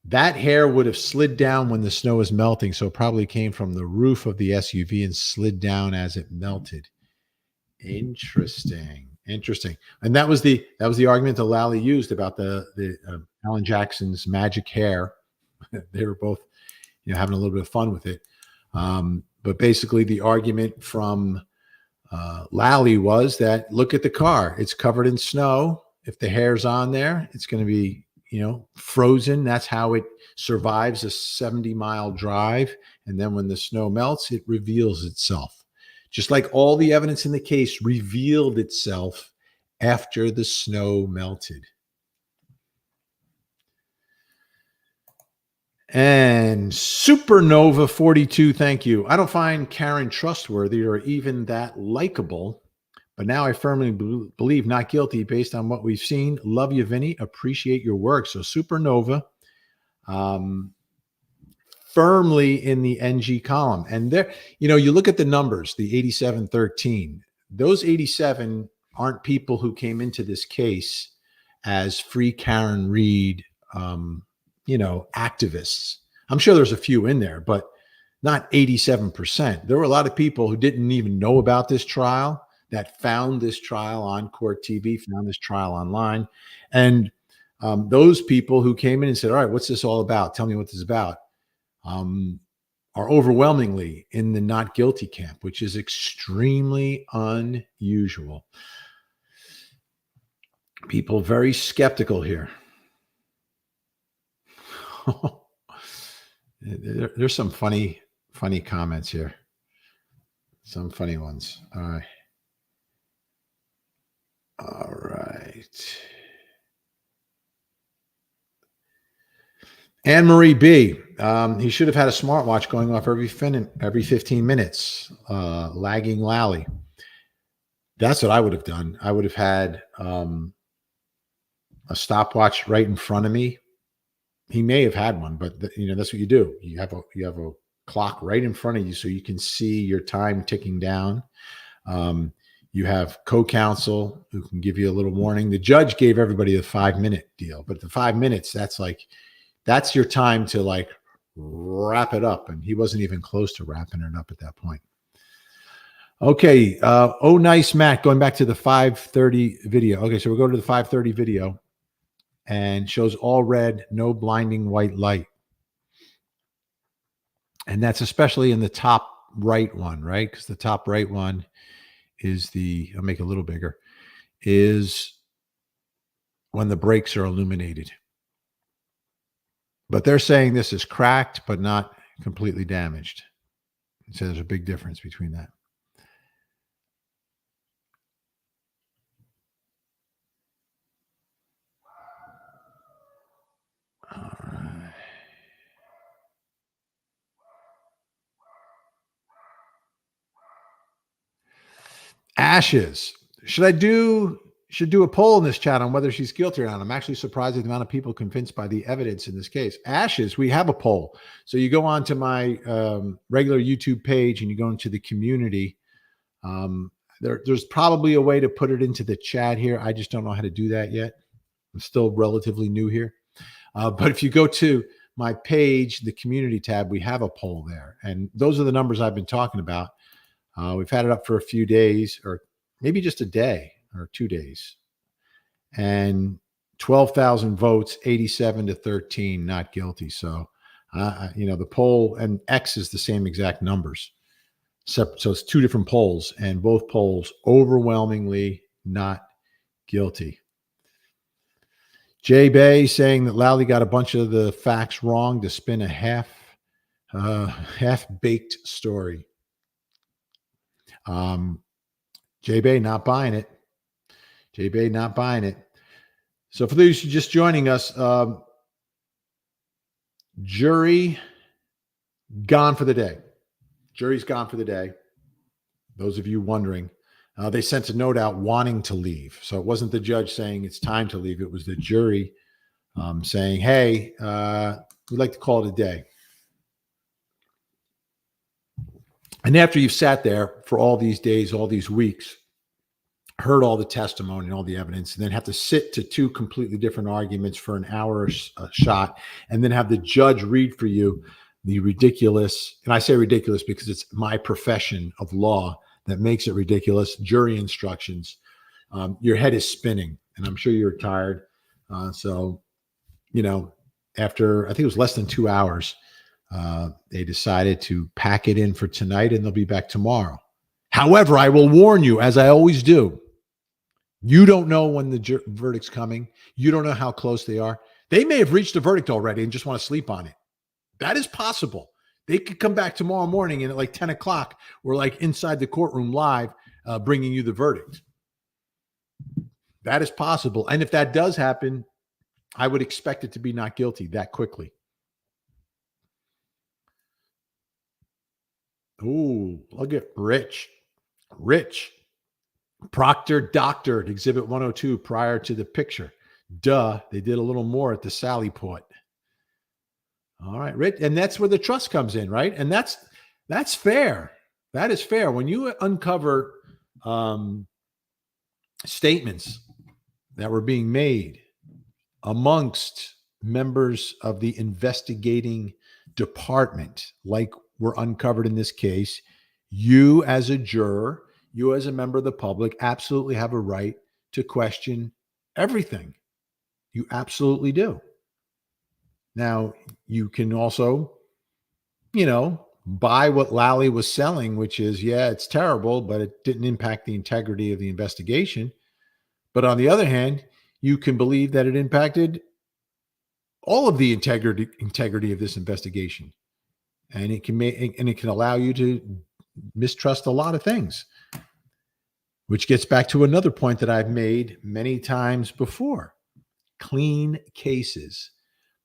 that hair would have slid down when the snow is melting. So it probably came from the roof of the SUV and slid down as it melted. Interesting. And that was the argument that Lally used about the Alan Jackson's magic hair. They were both, having a little bit of fun with it. But basically the argument from Lally was that look at the car. It's covered in snow. If the hair's on there, it's going to be, frozen. That's how it survives a 70-mile drive. And then when the snow melts, it reveals itself. Just like all the evidence in the case revealed itself after the snow melted. And Supernova 42, thank you. I don't find Karen trustworthy or even that likable, but now I firmly believe not guilty based on what we've seen. Love you, Vinny. Appreciate your work. So Supernova, firmly in the NG column. And there, you look at the numbers, the 8713. Those 87 aren't people who came into this case as free KarenRead activists. I'm sure there's a few in there, but not 87%. There were a lot of people who didn't even know about this trial that found this trial on Court TV, found this trial online. And those people who came in and said, all right, what's this all about? Tell me what this is about, are overwhelmingly in the not guilty camp, which is extremely unusual. People very skeptical here. There's some funny comments here. Some funny ones. All right. Anne-Marie B. He should have had a smartwatch going off every 15 minutes, lagging Lally. That's what I would have done. I would have had a stopwatch right in front of me. He may have had one, but that's what you do. You have a clock right in front of you so you can see your time ticking down. You have co-counsel who can give you a little warning. The judge gave everybody a 5-minute deal, but the 5 minutes, that's your time to wrap it up. And he wasn't even close to wrapping it up at that point. Okay. Nice, Matt, going back to the 5:30 video. Okay. So we'll go to the 5:30 video and shows all red, no blinding white light. And that's especially in the top right one, right? Because the top right one is I'll make it a little bigger, is when the brakes are illuminated. But they're saying this is cracked, but not completely damaged. So there's a big difference between that. All right. Ashes. Should I do should do a poll in this chat on whether she's guilty or not. I'm actually surprised at the amount of people convinced by the evidence in this case. Ashes, we have a poll. So you go on to my regular YouTube page and you go into the community. There's probably a way to put it into the chat here. I just don't know how to do that yet. I'm still relatively new here. But if you go to my page, the community tab, we have a poll there. And those are the numbers I've been talking about. We've had it up for a few days, or maybe just a day or 2 days. And 12,000 votes, 87 to 13, not guilty. So, the poll and X is the same exact numbers. So it's two different polls, and both polls overwhelmingly not guilty. Jay Bay saying that Lally got a bunch of the facts wrong to spin a half-baked story. Jay Bay not buying it. Jay Bay not buying it. So for those who are just joining us, jury gone for the day. Jury's gone for the day. Those of you wondering, they sent a note out wanting to leave. So it wasn't the judge saying it's time to leave. It was the jury saying, hey, we'd like to call it a day. And after you've sat there for all these days, all these weeks, heard all the testimony and all the evidence, and then have to sit to two completely different arguments for an hour shot, and then have the judge read for you the ridiculous, and I say ridiculous because it's my profession of law that makes it ridiculous, jury instructions. Your head is spinning, and I'm sure you're tired. So, after, I think it was less than 2 hours, they decided to pack it in for tonight, and they'll be back tomorrow. However, I will warn you, as I always do, you don't know when the verdict's coming. You don't know how close they are. They may have reached a verdict already and just want to sleep on it. That is possible. They could come back tomorrow morning and at like 10 o'clock, we're like inside the courtroom live, bringing you the verdict. That is possible. And if that does happen, I would expect it to be not guilty that quickly. Ooh, look at Rich. Proctor doctored Exhibit 102 prior to the picture. Duh, they did a little more at the Sally Port. All right, Rich, and that's where the trust comes in, right? And that's fair. That is fair. When you uncover statements that were being made amongst members of the investigating department, like were uncovered in this case, you as a juror, you as a member of the public, absolutely have a right to question everything. You absolutely do. Now, you can also, buy what Lally was selling, which is, yeah, it's terrible, but it didn't impact the integrity of the investigation. But on the other hand, you can believe that it impacted all of the integrity of this investigation. And it can allow you to mistrust a lot of things, which gets back to another point that I've made many times before. Clean cases.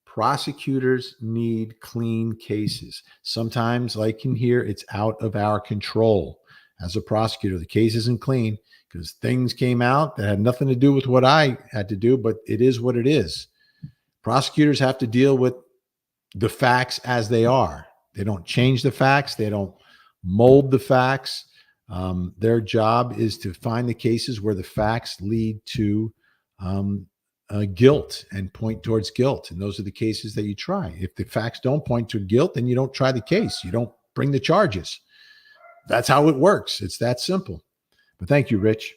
Prosecutors need clean cases. Sometimes, like in here, it's out of our control. As a prosecutor, the case isn't clean because things came out that had nothing to do with what I had to do, but it is what it is. Prosecutors have to deal with the facts as they are. They don't change the facts. They don't mold the facts. Their job is to find the cases where the facts lead to guilt and point towards guilt. And those are the cases that you try. If the facts don't point to guilt, then you don't try the case. You don't bring the charges. That's how it works. It's that simple. But thank you, Rich.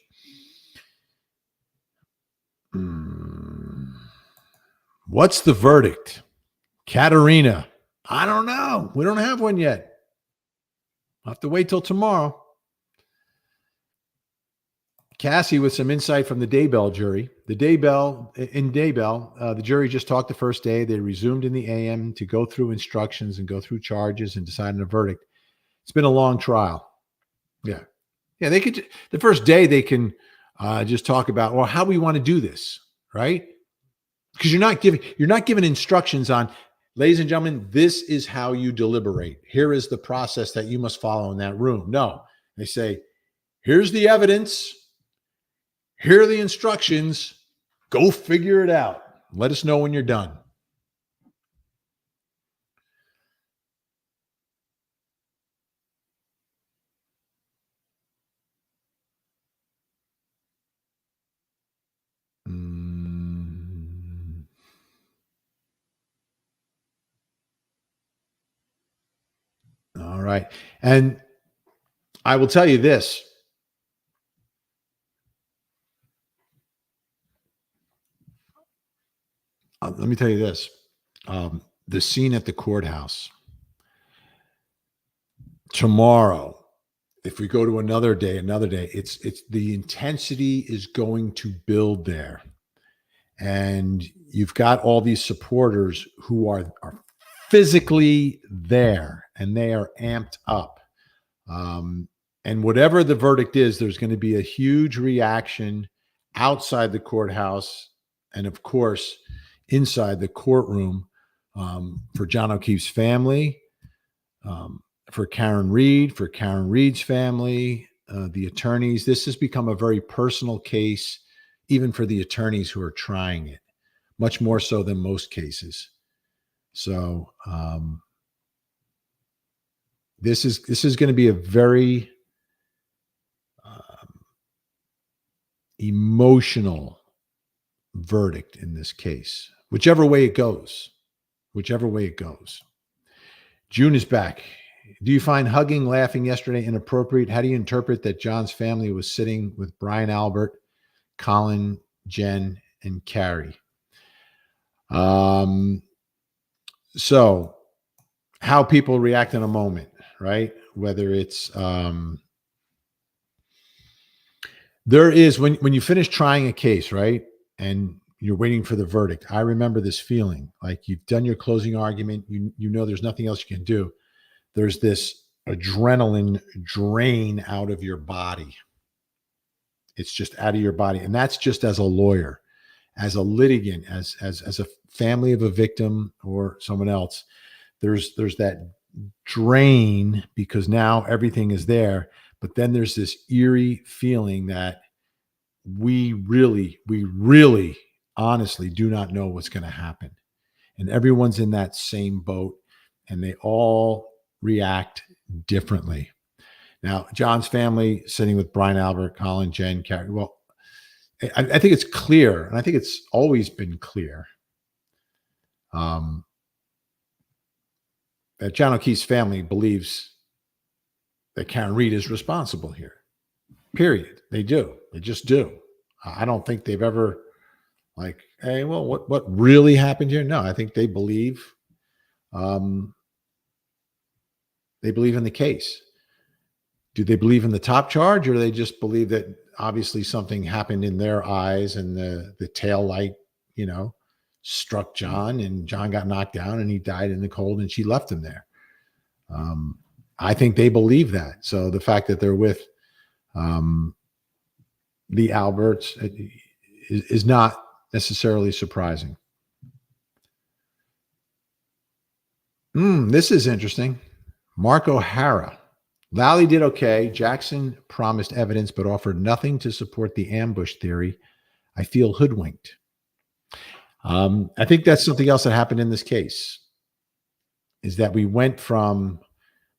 What's the verdict? Katerina. I don't know. We don't have one yet. I'll have to wait till tomorrow. Cassie with some insight from the Daybell jury. The Daybell, the jury just talked the first day. They resumed in the AM to go through instructions and go through charges and decide on a verdict. It's been a long trial. Yeah. They could, the first day they can just talk about, well, how we want to do this, right? Because you're not given instructions on, ladies and gentlemen, this is how you deliberate. Here is the process that you must follow in that room. No, they say, here's the evidence. Here are the instructions. Go figure it out. Let us know when you're done. All right. And I will tell you this. Let me tell you this. The scene at the courthouse tomorrow, if we go to another day, it's the intensity is going to build there. And you've got all these supporters who are physically there and they are amped up. And whatever the verdict is, there's going to be a huge reaction outside the courthouse and, of course, inside the courtroom for John O'Keefe's family, for Karen Read's family, the attorneys. This has become a very personal case, even for the attorneys who are trying it, much more so than most cases. So this is going to be a very emotional verdict in this case, whichever way it goes. June is back. Do you find hugging, laughing yesterday inappropriate? How do you interpret that John's family was sitting with Brian Albert, Colin, Jen, and Carrie? So how people react in a moment, right? Whether it's there is when you finish trying a case, right? And you're waiting for the verdict. I remember this feeling like you've done your closing argument. You know there's nothing else you can do. There's this adrenaline drain out of your body. It's just out of your body. And that's just as a lawyer, as a litigant, as a family of a victim or someone else. There's that drain because now everything is there. But then there's this eerie feeling that we really honestly do not know what's going to happen. And everyone's in that same boat and they all react differently. Now, John's family sitting with Brian Albert, Colin, Jen, Carrie. Well, I think it's clear, and I think it's always been clear that John O'Keefe's family believes that Karen Read is responsible here. Period. They do. They just do. I don't think they've ever like, hey, well, what really happened here? No, I think they believe in the case. Do they believe in the top charge, or do they just believe that obviously something happened in their eyes and the tail light, struck John and John got knocked down and he died in the cold and she left him there? I think they believe that. So the fact that they're with the Alberts is not necessarily surprising. This is interesting. Mark O'Hara. Lally did okay. Jackson promised evidence but offered nothing to support the ambush theory. I feel hoodwinked. I think that's something else that happened in this case, is that we went from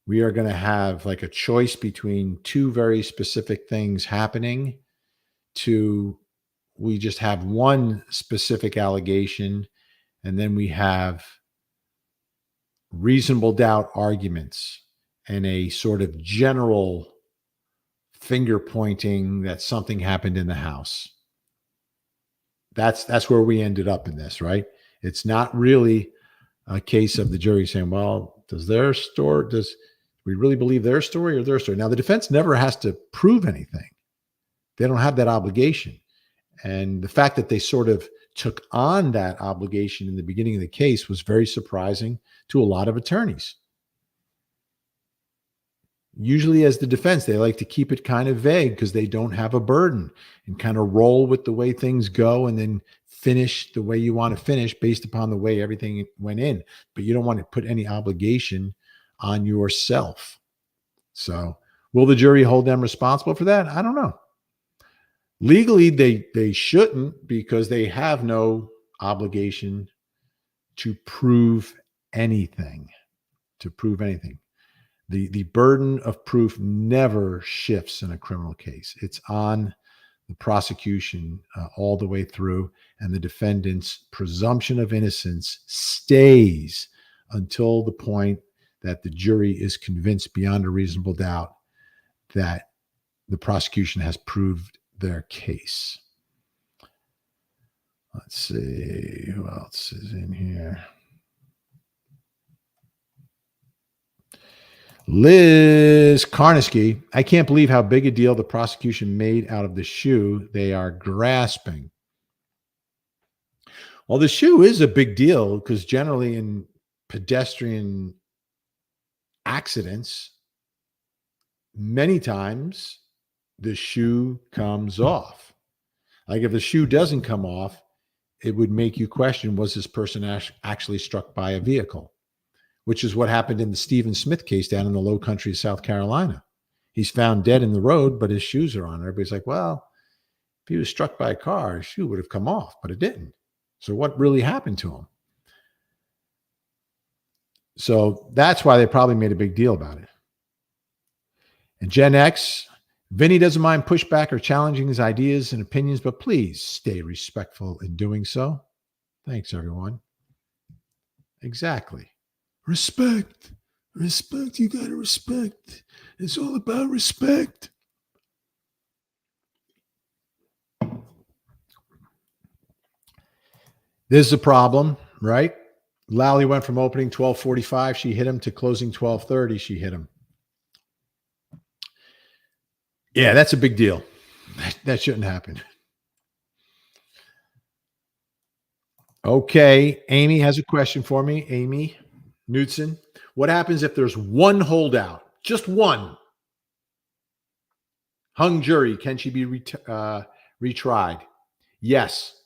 we are going to have like a choice between two very specific things happening to we just have one specific allegation, and then we have reasonable doubt arguments and a sort of general finger pointing that something happened in the house. That's where we ended up in this, right? It's not really a case of the jury saying, well, does we really believe their story or their story? Now, the defense never has to prove anything. They don't have that obligation. And the fact that they sort of took on that obligation in the beginning of the case was very surprising to a lot of attorneys. Usually as the defense, they like to keep it kind of vague because they don't have a burden and kind of roll with the way things go and then finish the way you want to finish based upon the way everything went in. But you don't want to put any obligation on yourself. So will the jury hold them responsible for that? I don't know. Legally, they shouldn't, because they have no obligation to prove anything. To prove anything. The burden of proof never shifts in a criminal case. It's on the prosecution all the way through, and the defendant's presumption of innocence stays until the point that the jury is convinced beyond a reasonable doubt that the prosecution has proved their case. Let's see who else is in here. Liz Karneski, I can't believe how big a deal the prosecution made out of the shoe they are grasping. Well, the shoe is a big deal because generally in pedestrian accidents, many times the shoe comes off. Like if the shoe doesn't come off, it would make you question, was this person actually struck by a vehicle? Which is what happened in the Stephen Smith case down in the low country of South Carolina. He's found dead in the road, but his shoes are on. Everybody's like, well, if he was struck by a car, his shoe would have come off, but it didn't. So what really happened to him? So that's why they probably made a big deal about it. And Gen X, Vinny doesn't mind pushback or challenging his ideas and opinions, but please stay respectful in doing so. Thanks, everyone. Exactly. Respect. You got to respect. It's all about respect. This is a problem, right? Lally went from opening 12:45, she hit him, to closing 12:30, she hit him. Yeah, that's a big deal. That shouldn't happen. Okay, Amy has a question for me. Amy Knudsen, what happens if there's one holdout? Just one. Hung jury, can she be retried? Yes.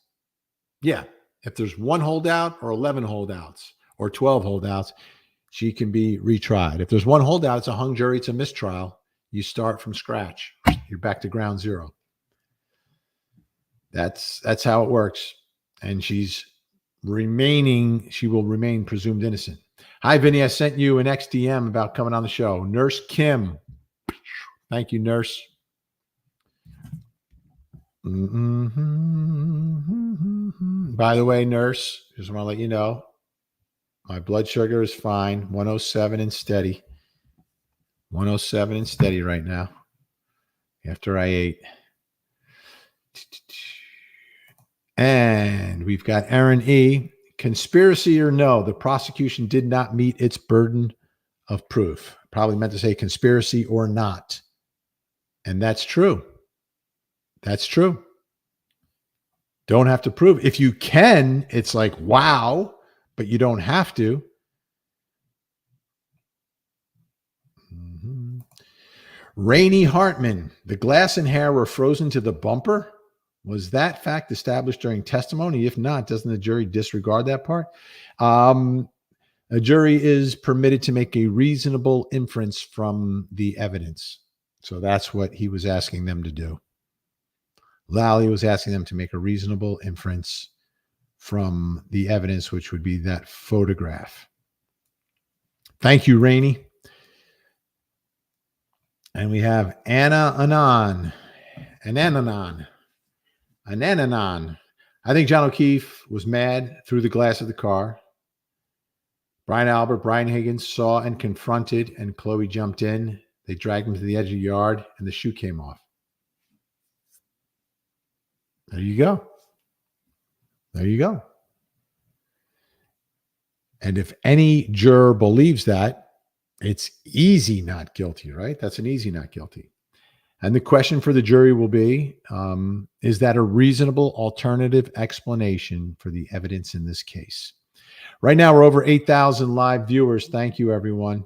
Yeah. If there's one holdout or 11 holdouts or 12 holdouts, she can be retried. If there's one holdout, it's a hung jury, it's a mistrial. You start from scratch. You're back to ground zero. That's how it works. And she will remain presumed innocent. Hi, Vinny. I sent you an XDM about coming on the show. Nurse Kim. Thank you, Nurse. By the way, Nurse, just want to let you know, my blood sugar is fine. 107 and steady. 107 and steady right now. After I ate. And we've got Aaron E. Conspiracy or no, the prosecution did not meet its burden of proof. Probably meant to say conspiracy or not. And that's true. That's true. Don't have to prove. If you can, it's like, wow, but you don't have to. Rainey Hartman, the glass and hair were frozen to the bumper. Was that fact established during testimony? If not, doesn't the jury disregard that part? A jury is permitted to make a reasonable inference from the evidence. So that's what he was asking them to do. Lally was asking them to make a reasonable inference from the evidence, which would be that photograph. Thank you, Rainey. And we have Anna Anon. Ananon. I think John O'Keefe was mad through the glass of the car. Brian Albert, Brian Higgins saw and confronted, and Chloe jumped in. They dragged him to the edge of the yard, and the shoe came off. There you go. There you go. And if any juror believes that, it's easy not guilty, right? That's an easy not guilty. And the question for the jury will be, is that a reasonable alternative explanation for the evidence in this case? Right now, we're over 8,000 live viewers. Thank you, everyone.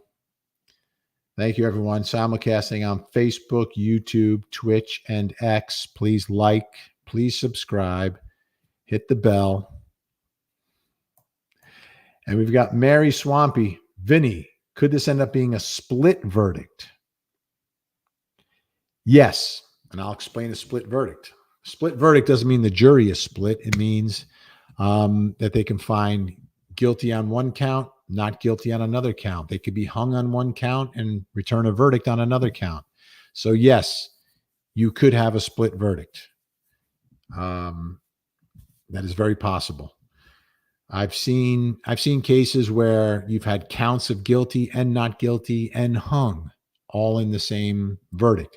Thank you, everyone. Simulcasting on Facebook, YouTube, Twitch, and X. Please like, please subscribe, hit the bell. And we've got Mary Swampy. Vinny, could this end up being a split verdict? Yes. And I'll explain a split verdict. Split verdict doesn't mean the jury is split. It means that they can find guilty on one count, not guilty on another count. They could be hung on one count and return a verdict on another count. So yes, you could have a split verdict. That is very possible. I've seen cases where you've had counts of guilty and not guilty and hung all in the same verdict.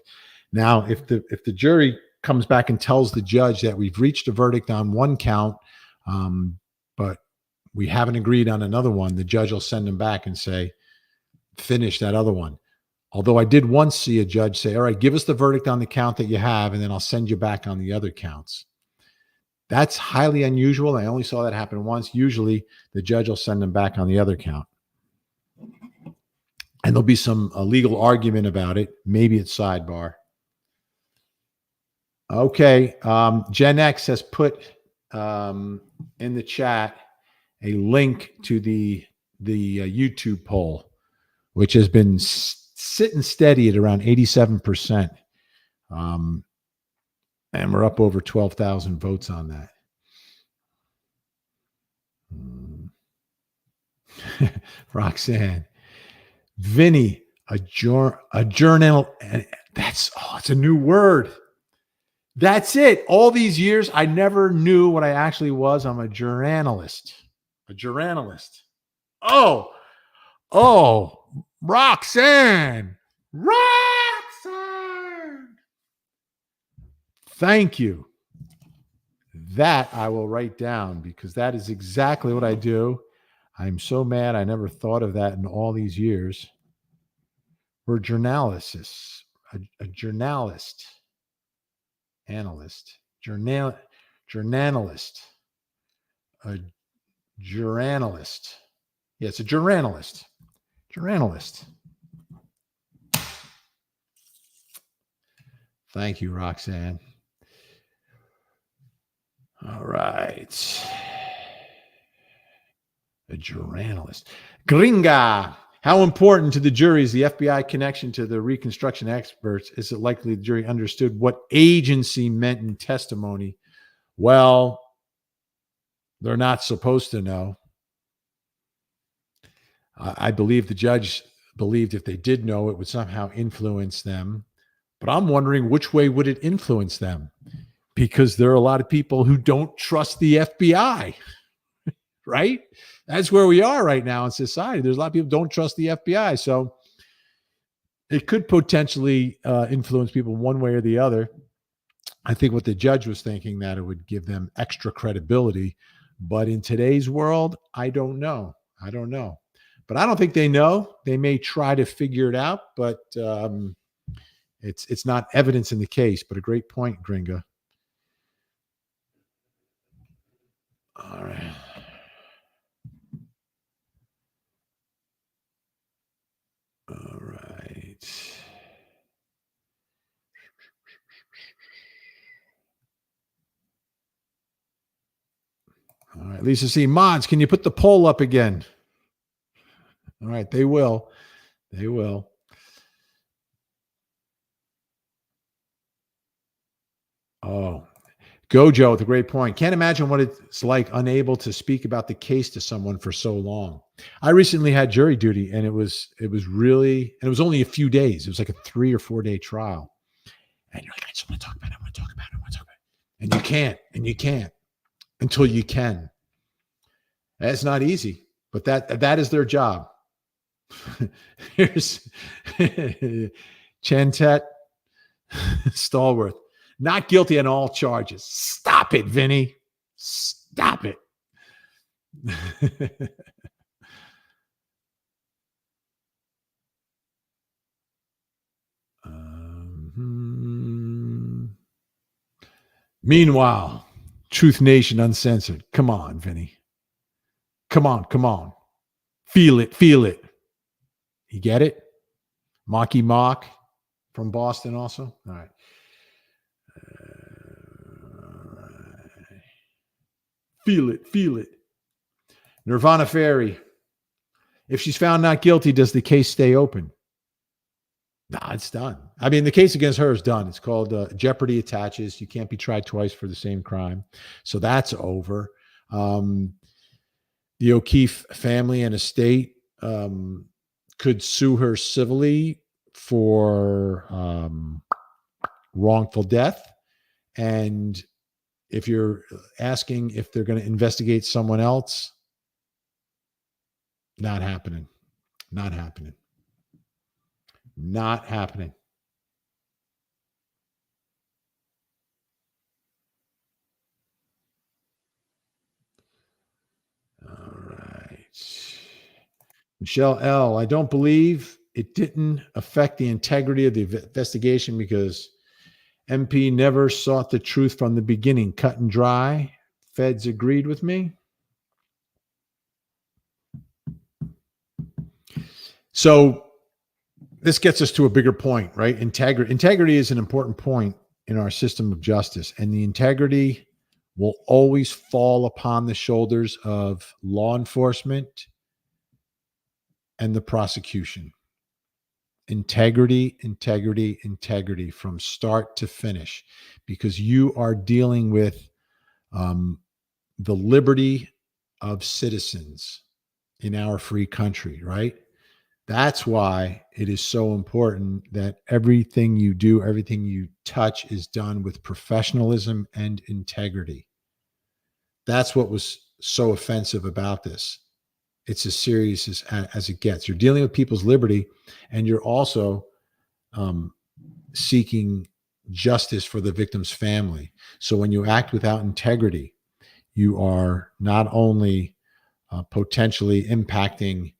Now, if the jury comes back and tells the judge that we've reached a verdict on one count, but we haven't agreed on another one, the judge will send them back and say, finish that other one. Although I did once see a judge say, all right, give us the verdict on the count that you have, and then I'll send you back on the other counts. That's highly unusual. I only saw that happen once. Usually the judge will send them back on the other count. And there'll be some legal argument about it. Maybe it's sidebar. Okay. Gen X has put in the chat a link to the YouTube poll, which has been sitting steady at around 87%. And we're up over 12,000 votes on that. Roxanne. Vinny, a journal. It's a new word. That's it. All these years, I never knew what I actually was. I'm a journalist. A journalist. Oh, Roxanne. Thank you. That I will write down because that is exactly what I do. I'm so mad I never thought of that in all these years. We're journalists. A journalist. Analyst. Journalist. A journalist. Yeah, it's a journalist. Journalist. Thank you, Roxanne. All right. A journalist. Gringa. How important to the jury is the FBI connection to the reconstruction experts? Is it likely the jury understood what agency meant in testimony? Well, they're not supposed to know. I believe the judge believed if they did know, it would somehow influence them. But I'm wondering which way would it influence them? Because there are a lot of people who don't trust the FBI, right? That's where we are right now in society. There's a lot of people who don't trust the FBI. So it could potentially influence people one way or the other. I think what the judge was thinking, that it would give them extra credibility. But in today's world, I don't know. But I don't think they know. They may try to figure it out, but it's not evidence in the case. But a great point, Gringa. All right. All right. All right. Lisa C. Mods, can you put the poll up again? All right. They will. Oh, Gojo with a great point. Can't imagine what it's like unable to speak about the case to someone for so long. I recently had jury duty, and it was really, and it was only a few days. It was like a 3 or 4 day trial. And you're like, I just want to talk about it. And you can't until you can. That's not easy, but that is their job. Here's Chantet Stallworth. Not guilty on all charges. Stop it, Vinny. Stop it. Meanwhile, Truth Nation Uncensored. Come on, Vinny. Come on. Feel it. You get it? Mocky Mock from Boston also? All right. Feel it. Nirvana Fairy. If she's found not guilty, does the case stay open? Nah, it's done. I mean, the case against her is done. It's called jeopardy attaches. You can't be tried twice for the same crime. So that's over. Um, the O'Keefe family and estate could sue her civilly for wrongful death. And if you're asking if they're going to investigate someone else, not happening. Not happening. Not happening. All right. Michelle L., I don't believe it didn't affect the integrity of the investigation because MP never sought the truth from the beginning. Cut and dry. Feds agreed with me. So this gets us to a bigger point, right? Integrity is an important point in our system of justice, and the integrity will always fall upon the shoulders of law enforcement and the prosecution. Integrity, integrity, integrity from start to finish, because you are dealing with the liberty of citizens in our free country, right? That's why it is so important that everything you do, everything you touch is done with professionalism and integrity. That's what was so offensive about this. It's as serious as it gets. You're dealing with people's liberty, and you're also seeking justice for the victim's family. So when you act without integrity, you are not only potentially impacting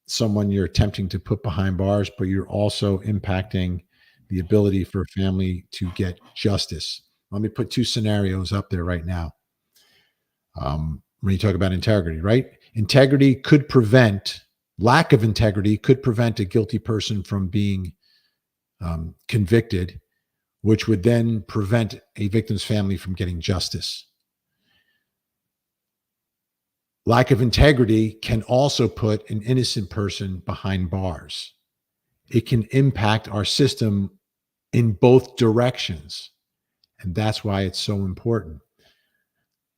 someone you're attempting to put behind bars, but you're also impacting the ability for a family to get justice. Let me put two scenarios up there right now. When you talk about integrity, right? Integrity could prevent, lack of integrity could prevent a guilty person from being convicted, which would then prevent a victim's family from getting justice. Lack of integrity can also put an innocent person behind bars. It can impact our system in both directions. And that's why it's so important.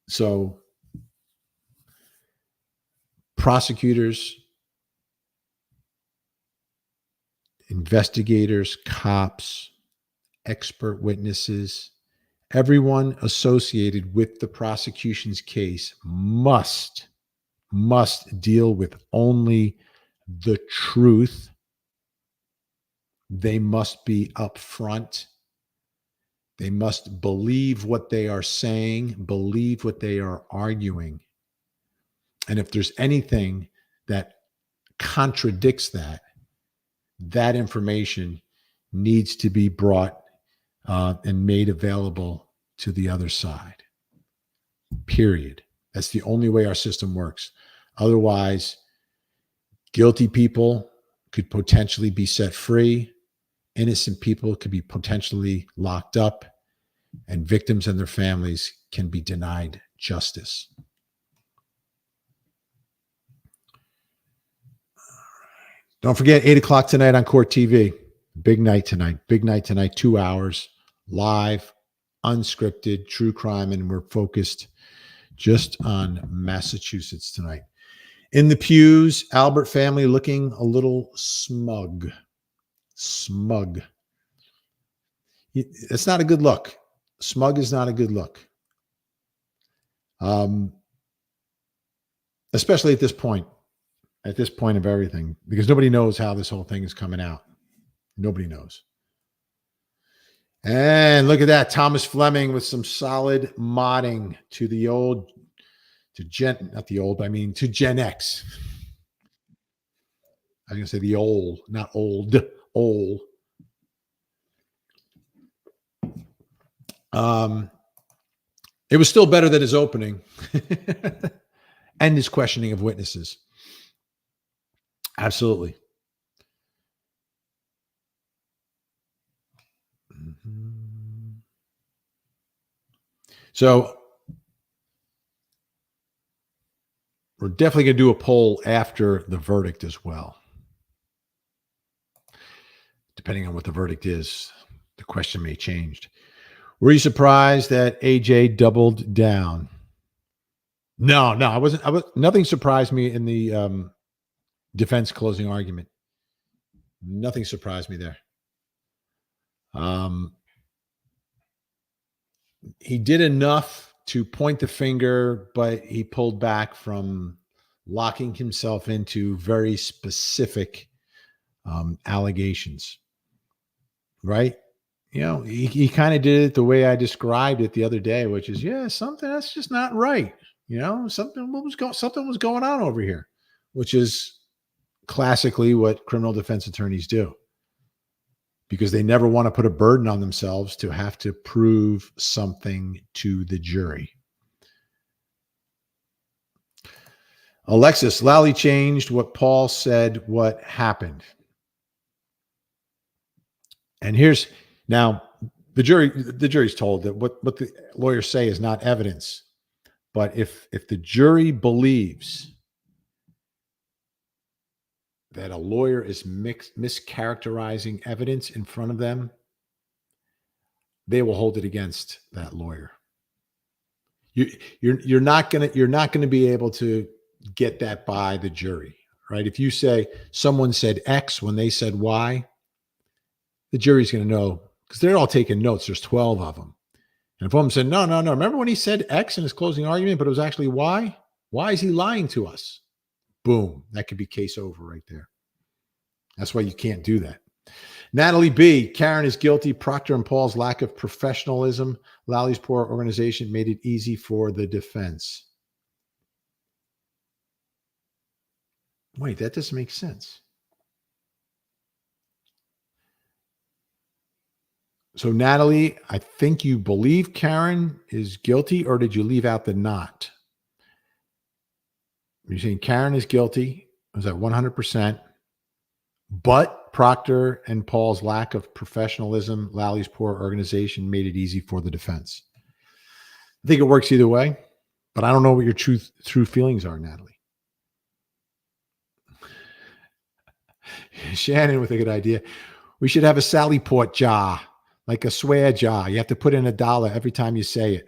So, prosecutors, investigators, cops, expert witnesses, everyone associated with the prosecution's case must deal with only the truth. They must be upfront. They must believe what they are saying, believe what they are arguing. And if there's anything that contradicts that, that information needs to be brought and made available to the other side. Period. That's the only way our system works. Otherwise, guilty people could potentially be set free. Innocent people could be potentially locked up, and victims and their families can be denied justice. Don't forget, 8 o'clock tonight on Court TV. Big night tonight. Big night tonight, 2 hours, live, unscripted, true crime, and we're focused just on Massachusetts tonight. In the pews, Albert family looking a little smug. Smug. It's not a good look. Smug is not a good look. Especially at this point of everything, because nobody knows how this whole thing is coming out. Nobody knows. And look at that. Thomas Fleming with some solid modding to Gen X. I'm going to say the old, not old. It was still better than his opening and his questioning of witnesses. Absolutely. So we're definitely going to do a poll after the verdict as well. depending on what the verdict is, the question may change. Were you surprised that AJ doubled down? No, I wasn't. Nothing surprised me in the defense closing argument. Nothing surprised me there. He did enough to point the finger, but he pulled back from locking himself into very specific allegations. Right? He kind of did it the way I described it the other day, which is, something that's just not right. Something was going on over here, which is classically what criminal defense attorneys do, because they never want to put a burden on themselves to have to prove something to the jury. Alexis, Lally changed what Paul said, what happened. And now the jury's told that what the lawyers say is not evidence. But if the jury believes that a lawyer is mischaracterizing evidence in front of them, they will hold it against that lawyer. You're not gonna be able to get that by the jury, right? If you say someone said X when they said Y, the jury's going to know, because they're all taking notes. There's 12 of them. And if one of them said, no. Remember when he said X in his closing argument, but it was actually Y? Why is he lying to us? Boom. That could be case over right there. That's why you can't do that. Natalie B. Karen is guilty. Proctor and Paul's lack of professionalism. Lally's poor organization made it easy for the defense. Wait, that doesn't make sense. So, Natalie, I think you believe Karen is guilty, or did you leave out the not? You're saying Karen is guilty. Was that 100%? But Proctor and Paul's lack of professionalism, Lally's poor organization made it easy for the defense. I think it works either way, but I don't know what your true feelings are, Natalie. Shannon with a good idea. We should have a Sally Port jar. Like a swear jar. You have to put in $1 every time you say it.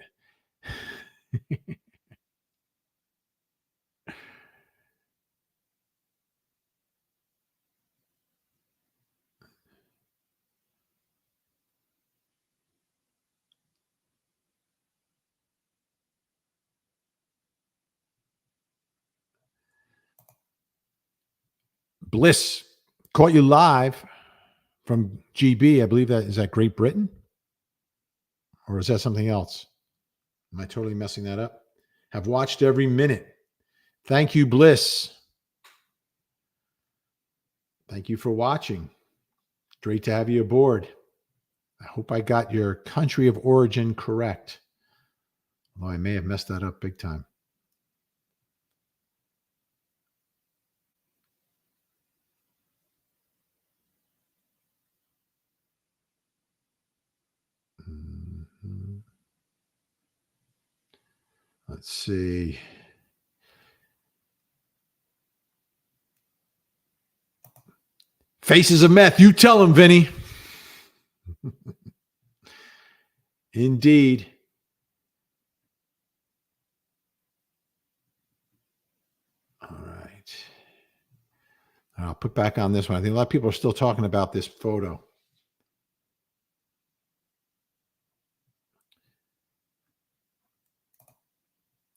Bliss caught you live from GB. I believe is that Great Britain? Or is that something else? Am I totally messing that up? Have watched every minute. Thank you, Bliss. Thank you for watching. Great to have you aboard. I hope I got your country of origin correct. Although I may have messed that up big time. Let's see. Faces of meth. You tell him, Vinny. Indeed. All right. I'll put back on this one. I think a lot of people are still talking about this photo.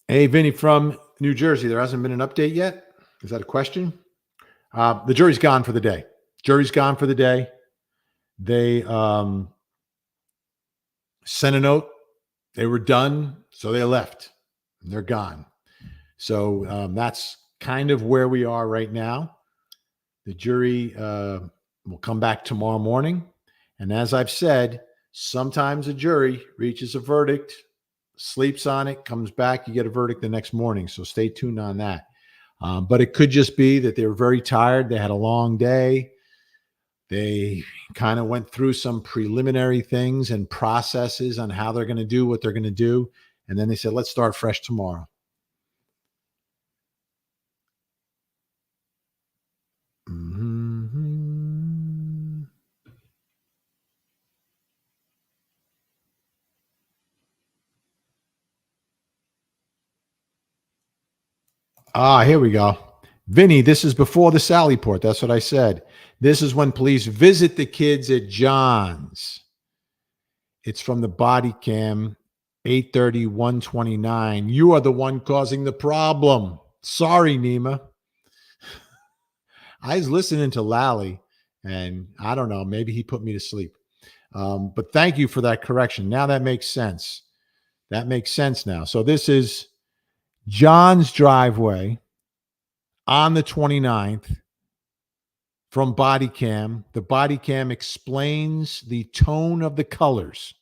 Hey, Vinny from New Jersey. There hasn't been an update yet. Is that a question? The jury's gone for the day. Jury's gone for the day. They sent a note. They were done, so they left. They're gone. So that's kind of where we are right now. The jury will come back tomorrow morning. And as I've said, sometimes a jury reaches a verdict, sleeps on it, comes back, you get a verdict the next morning. So stay tuned on that. But it could just be that they were very tired. They had a long day. They kind of went through some preliminary things and processes on how they're going to do what they're going to do. And then they said, let's start fresh tomorrow. Mm-hmm. Here we go. Vinny, this is before the Sally Port. That's what I said. This is when police visit the kids at John's. It's from the body cam, 8:30, 129. You are the one causing the problem. Sorry, Nima. I was listening to Lally, and I don't know, maybe he put me to sleep. But thank you for that correction. Now that makes sense. That makes sense now. So this is John's driveway on the 29th from body cam. The body cam explains the tone of the colors.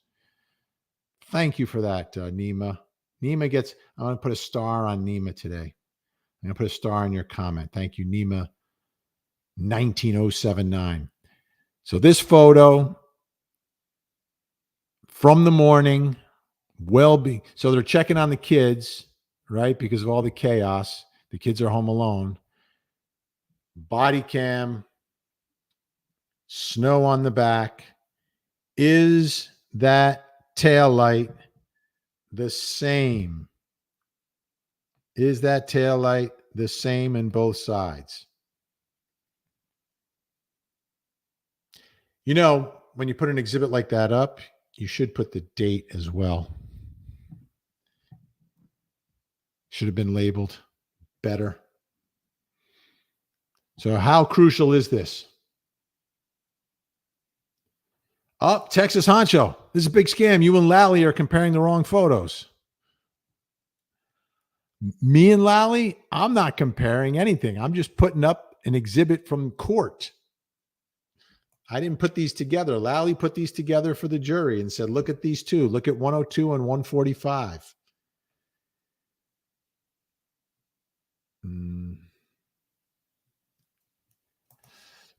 Thank you for that, Nima. Nima gets, I'm going to put a star on Nima today. I'm going to put a star on your comment. Thank you, Nima 19079. So this photo from the morning, so they're checking on the kids, right? Because of all the chaos. The kids are home alone. Body cam, snow on the back. Is that tail light the same? Is that tail light the same in both sides? You know, when you put an exhibit like that up, you should put the date as well. Should have been labeled better. So how crucial is this? Texas Honcho. This is a big scam. You and Lally are comparing the wrong photos. Me and Lally, I'm not comparing anything. I'm just putting up an exhibit from court. I didn't put these together. Lally put these together for the jury and said, look at these two. Look at 102 and 145.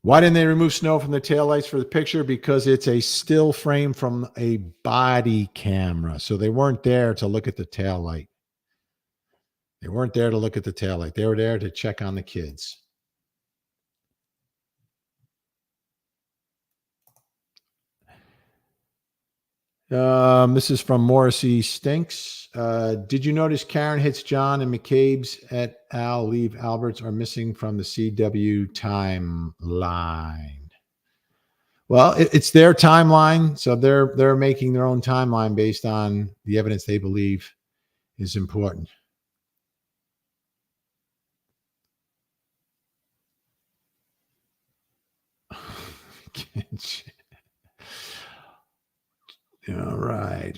Why didn't they remove snow from the taillights for the picture? Because it's a still frame from a body camera. So they weren't there to look at the taillight. They weren't there to look at the taillight. They were there to check on the kids. This is from Morrissey Stinks. Did you notice Karen hits John and McCabe's et al. Leave Alberts are missing from the CW timeline? Well, it's their timeline, so they're making their own timeline based on the evidence they believe is important. All right.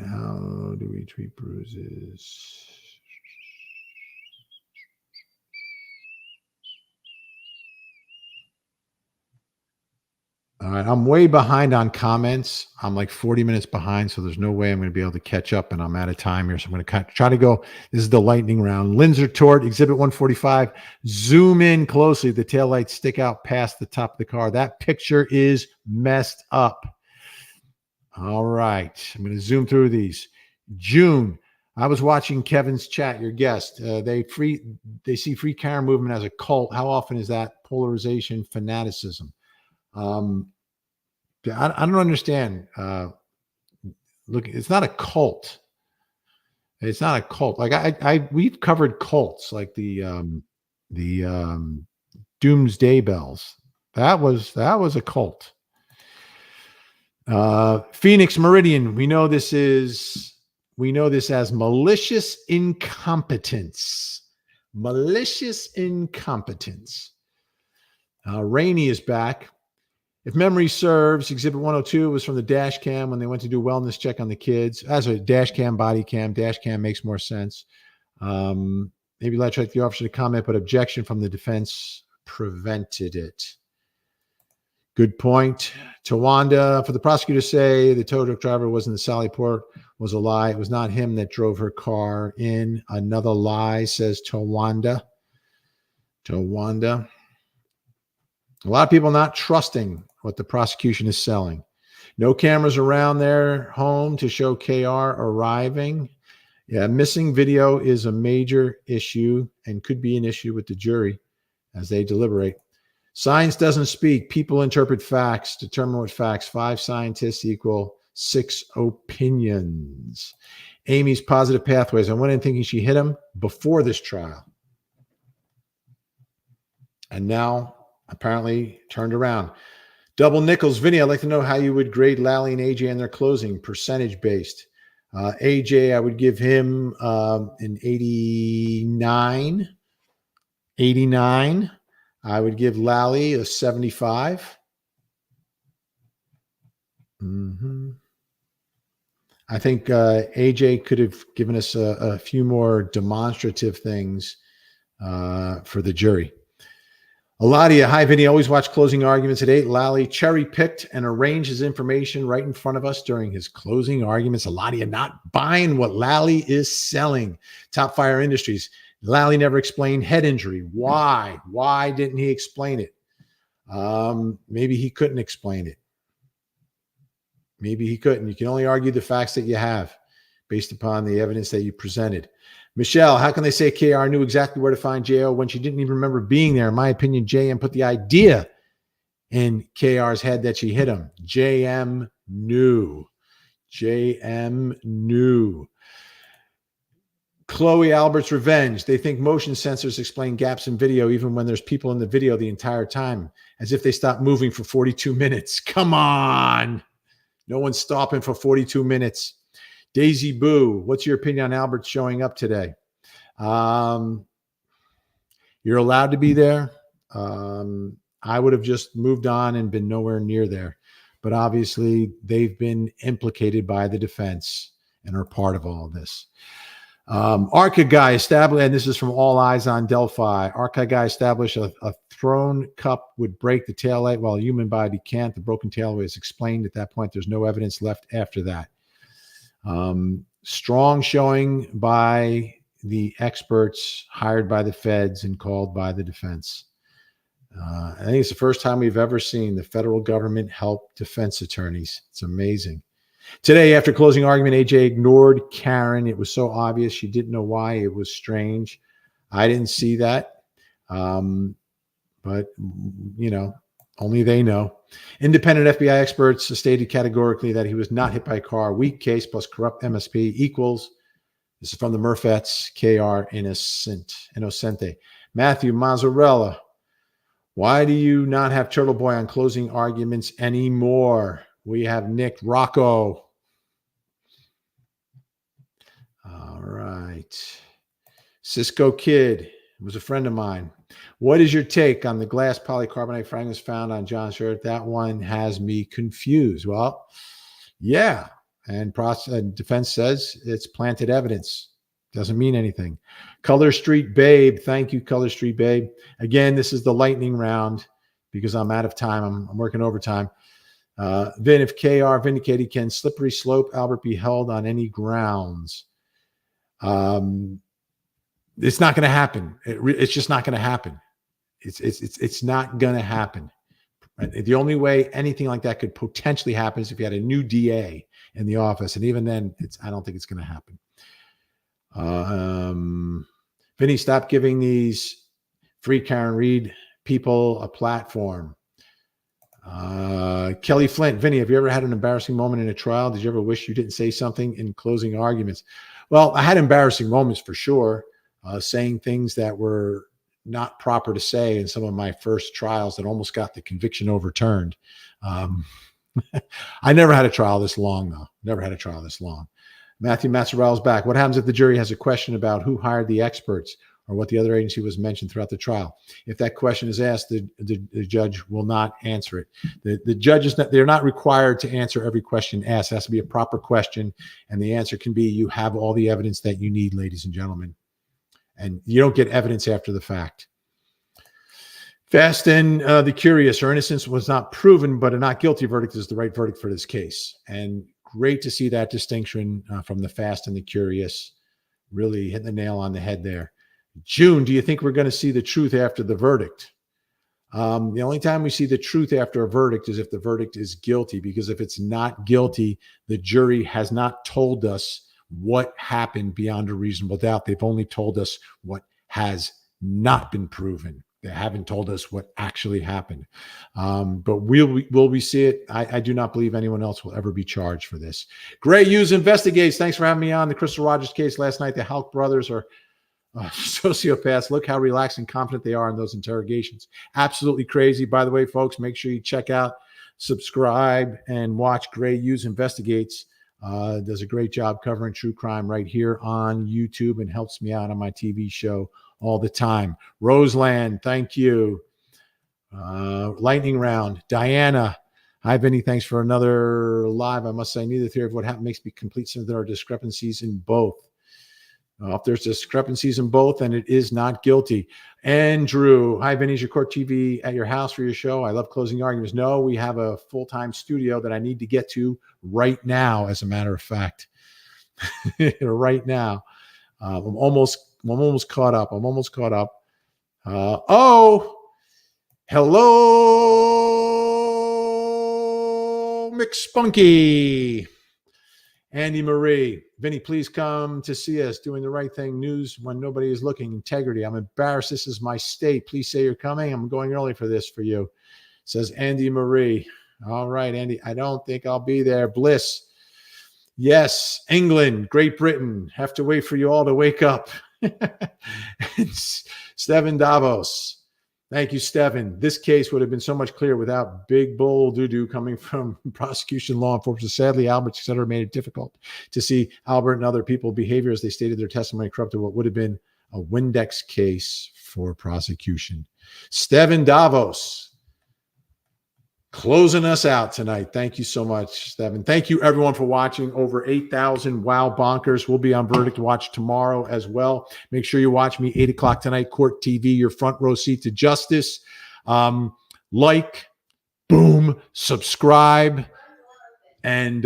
How do we treat bruises? All right. I'm way behind on comments. I'm like 40 minutes behind, so there's no way I'm going to be able to catch up, and I'm out of time here. So I'm going to try to go. This is the lightning round. Linzer Tort, Exhibit 145. Zoom in closely. The taillights stick out past the top of the car. That picture is messed up. All right. I'm going to zoom through these. June. I was watching Kevin's chat, your guest. They see free Karen movement as a cult. How often is that polarization, fanaticism? I don't understand. Look, it's not a cult. It's not a cult. Like we've covered cults like the Doomsday Bells. That was a cult. Phoenix Meridian. We know this as malicious incompetence. Malicious incompetence. Rainey is back. If memory serves, Exhibit 102 was from the dash cam when they went to do wellness check on the kids. As a dash cam, body cam, dash cam makes more sense. Maybe let's like the officer to comment, but objection from the defense prevented it. Good point. Tawanda, for the prosecutor to say the tow truck driver was in the Sallyport was a lie. It was not him that drove her car in. Another lie, says Tawanda. Tawanda. A lot of people not trusting what the prosecution is selling. No cameras around their home to show KR arriving. Yeah, missing video is a major issue and could be an issue with the jury as they deliberate. Science doesn't speak. People interpret facts, determine what facts. 5 scientists equal 6 opinions. Amy's positive pathways. I went in thinking she hit him before this trial. and now apparently turned around. Double nickels. Vinny, I'd like to know how you would grade Lally and AJ in their closing, percentage based. AJ, I would give him an 89. 89. I would give Lally a 75. I think AJ could have given us a few more demonstrative things for the jury. Eladia, hi, Vinny. Always watch closing arguments at 8. Lally cherry-picked and arranged his information right in front of us during his closing arguments. Eladia not buying what Lally is selling. Top Fire Industries. Lally never explained head injury. Why? Why didn't he explain it? Maybe he couldn't explain it. Maybe he couldn't. You can only argue the facts that you have based upon the evidence that you presented. Michelle, how can they say KR knew exactly where to find JO when she didn't even remember being there? In my opinion, JM put the idea in KR's head that she hit him. JM knew. JM knew. Chloe Albert's revenge. They think motion sensors explain gaps in video even when there's people in the video the entire time, as if they stopped moving for 42 minutes. Come on. No one's stopping for 42 minutes. Daisy Boo, what's your opinion on Albert showing up today? You're allowed to be there. I would have just moved on and been nowhere near there. But obviously, they've been implicated by the defense and are part of all of this. Arca guy established, and this is from All Eyes on Delphi. Arca guy established a thrown cup would break the taillight while a human body can't. The broken taillight is explained at that point. There's no evidence left after that. Strong showing by the experts hired by the feds and called by the defense. I think it's the first time we've ever seen the federal government help defense attorneys. It's amazing. Today, after closing argument, AJ ignored Karen. It was so obvious she didn't know why. It was strange. I didn't see that. But, you know, only they know. Independent FBI experts stated categorically that he was not hit by a car. Weak case plus corrupt MSP equals. This is from the Murfett's, KR Innocente. Matthew Mazzarella. Why do you not have Turtle Boy on closing arguments anymore? We have Nick Rocco. All right. Cisco Kid was a friend of mine. What is your take on the glass polycarbonate fragments found on John's shirt? That one has me confused. Well, yeah. And defense says it's planted evidence. Doesn't mean anything. Color Street Babe. Thank you, Color Street Babe. Again, this is the lightning round because I'm out of time. I'm working overtime. Vin, if KR vindicated, can slippery slope Albert be held on any grounds? It's not going to happen. It's just not going to happen. It's not going to happen. The only way anything like that could potentially happen is if you had a new DA in the office, and even then, I don't think it's going to happen. Vinny, stop giving these free Karen Read people a platform. Kelly Flint, Vinny, have you ever had an embarrassing moment in a trial? Did you ever wish you didn't say something in closing arguments? Well, I had embarrassing moments for sure, saying things that were not proper to say in some of my first trials that almost got the conviction overturned. I never had a trial this long, though. Never had a trial this long. Matthew Mazzarella's back. What happens if the jury has a question about who hired the experts or what the other agency was mentioned throughout the trial? If that question is asked, the judge will not answer it. The judge they're not required to answer every question asked. It has to be a proper question, and the answer can be, you have all the evidence that you need, ladies and gentlemen. And you don't get evidence after the fact. Fast and the Curious, her innocence was not proven, but a not guilty verdict is the right verdict for this case. And great to see that distinction from the Fast and the Curious. Really hitting the nail on the head there. June, do you think we're going to see the truth after the verdict? The only time we see the truth after a verdict is if the verdict is guilty, because if it's not guilty, the jury has not told us what happened beyond a reasonable doubt. They've only told us what has not been proven. They haven't told us what actually happened. But will we see it? I do not believe anyone else will ever be charged for this. Gray Hughes Investigates. Thanks for having me on the Crystal Rogers case last night. The Halk brothers are Sociopaths, look how relaxed and confident they are in those interrogations. Absolutely crazy. By the way, folks, make sure you check out, subscribe, and watch Gray Hughes Investigates. Does a great job covering true crime right here on YouTube and helps me out on my TV show all the time. Roseland, thank you. Lightning round. Diana, hi, Vinny. Thanks for another live. I must say, neither theory of what happened makes me complete sense. There are discrepancies in both. If there's discrepancies in both, then it is not guilty. Andrew, hi, Vinny. Is your court TV at your house for your show? I love closing arguments. No, we have a full-time studio that I need to get to right now, as a matter of fact. Right now. I'm almost caught up. Hello, McSpunky. Andy Marie, Vinny, please come to see us. Doing the right thing, news when nobody is looking, integrity. I'm embarrassed. This is my state. Please say you're coming. I'm going early for this for you. Says Andy Marie. All right, Andy. I don't think I'll be there. Bliss. Yes. England, Great Britain. Have to wait for you all to wake up. Steven Davos. Thank you, Stephen. This case would have been so much clearer without big bull doo-doo coming from prosecution, law enforcement. Sadly, Albert, et cetera, made it difficult to see Albert and other people's behavior as they stated their testimony corrupted what would have been a Windex case for prosecution. Stephen Davos closing us out tonight. Thank you so much, Stephen. Thank you, everyone, for watching. Over 8,000 Wow Bonkers. We'll be on Verdict Watch tomorrow as well. Make sure you watch me 8 o'clock tonight, Court TV, your front row seat to justice. Like, boom, subscribe, and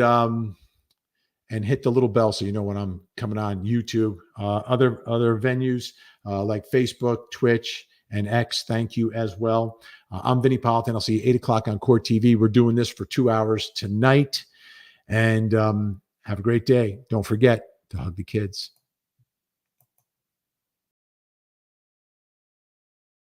hit the little bell so you know when I'm coming on YouTube. Other venues like Facebook, Twitch, and X, thank you as well. I'm Vinny Politan. I'll see you 8 o'clock on Court TV. We're doing this for 2 hours tonight. And have a great day. Don't forget to hug the kids.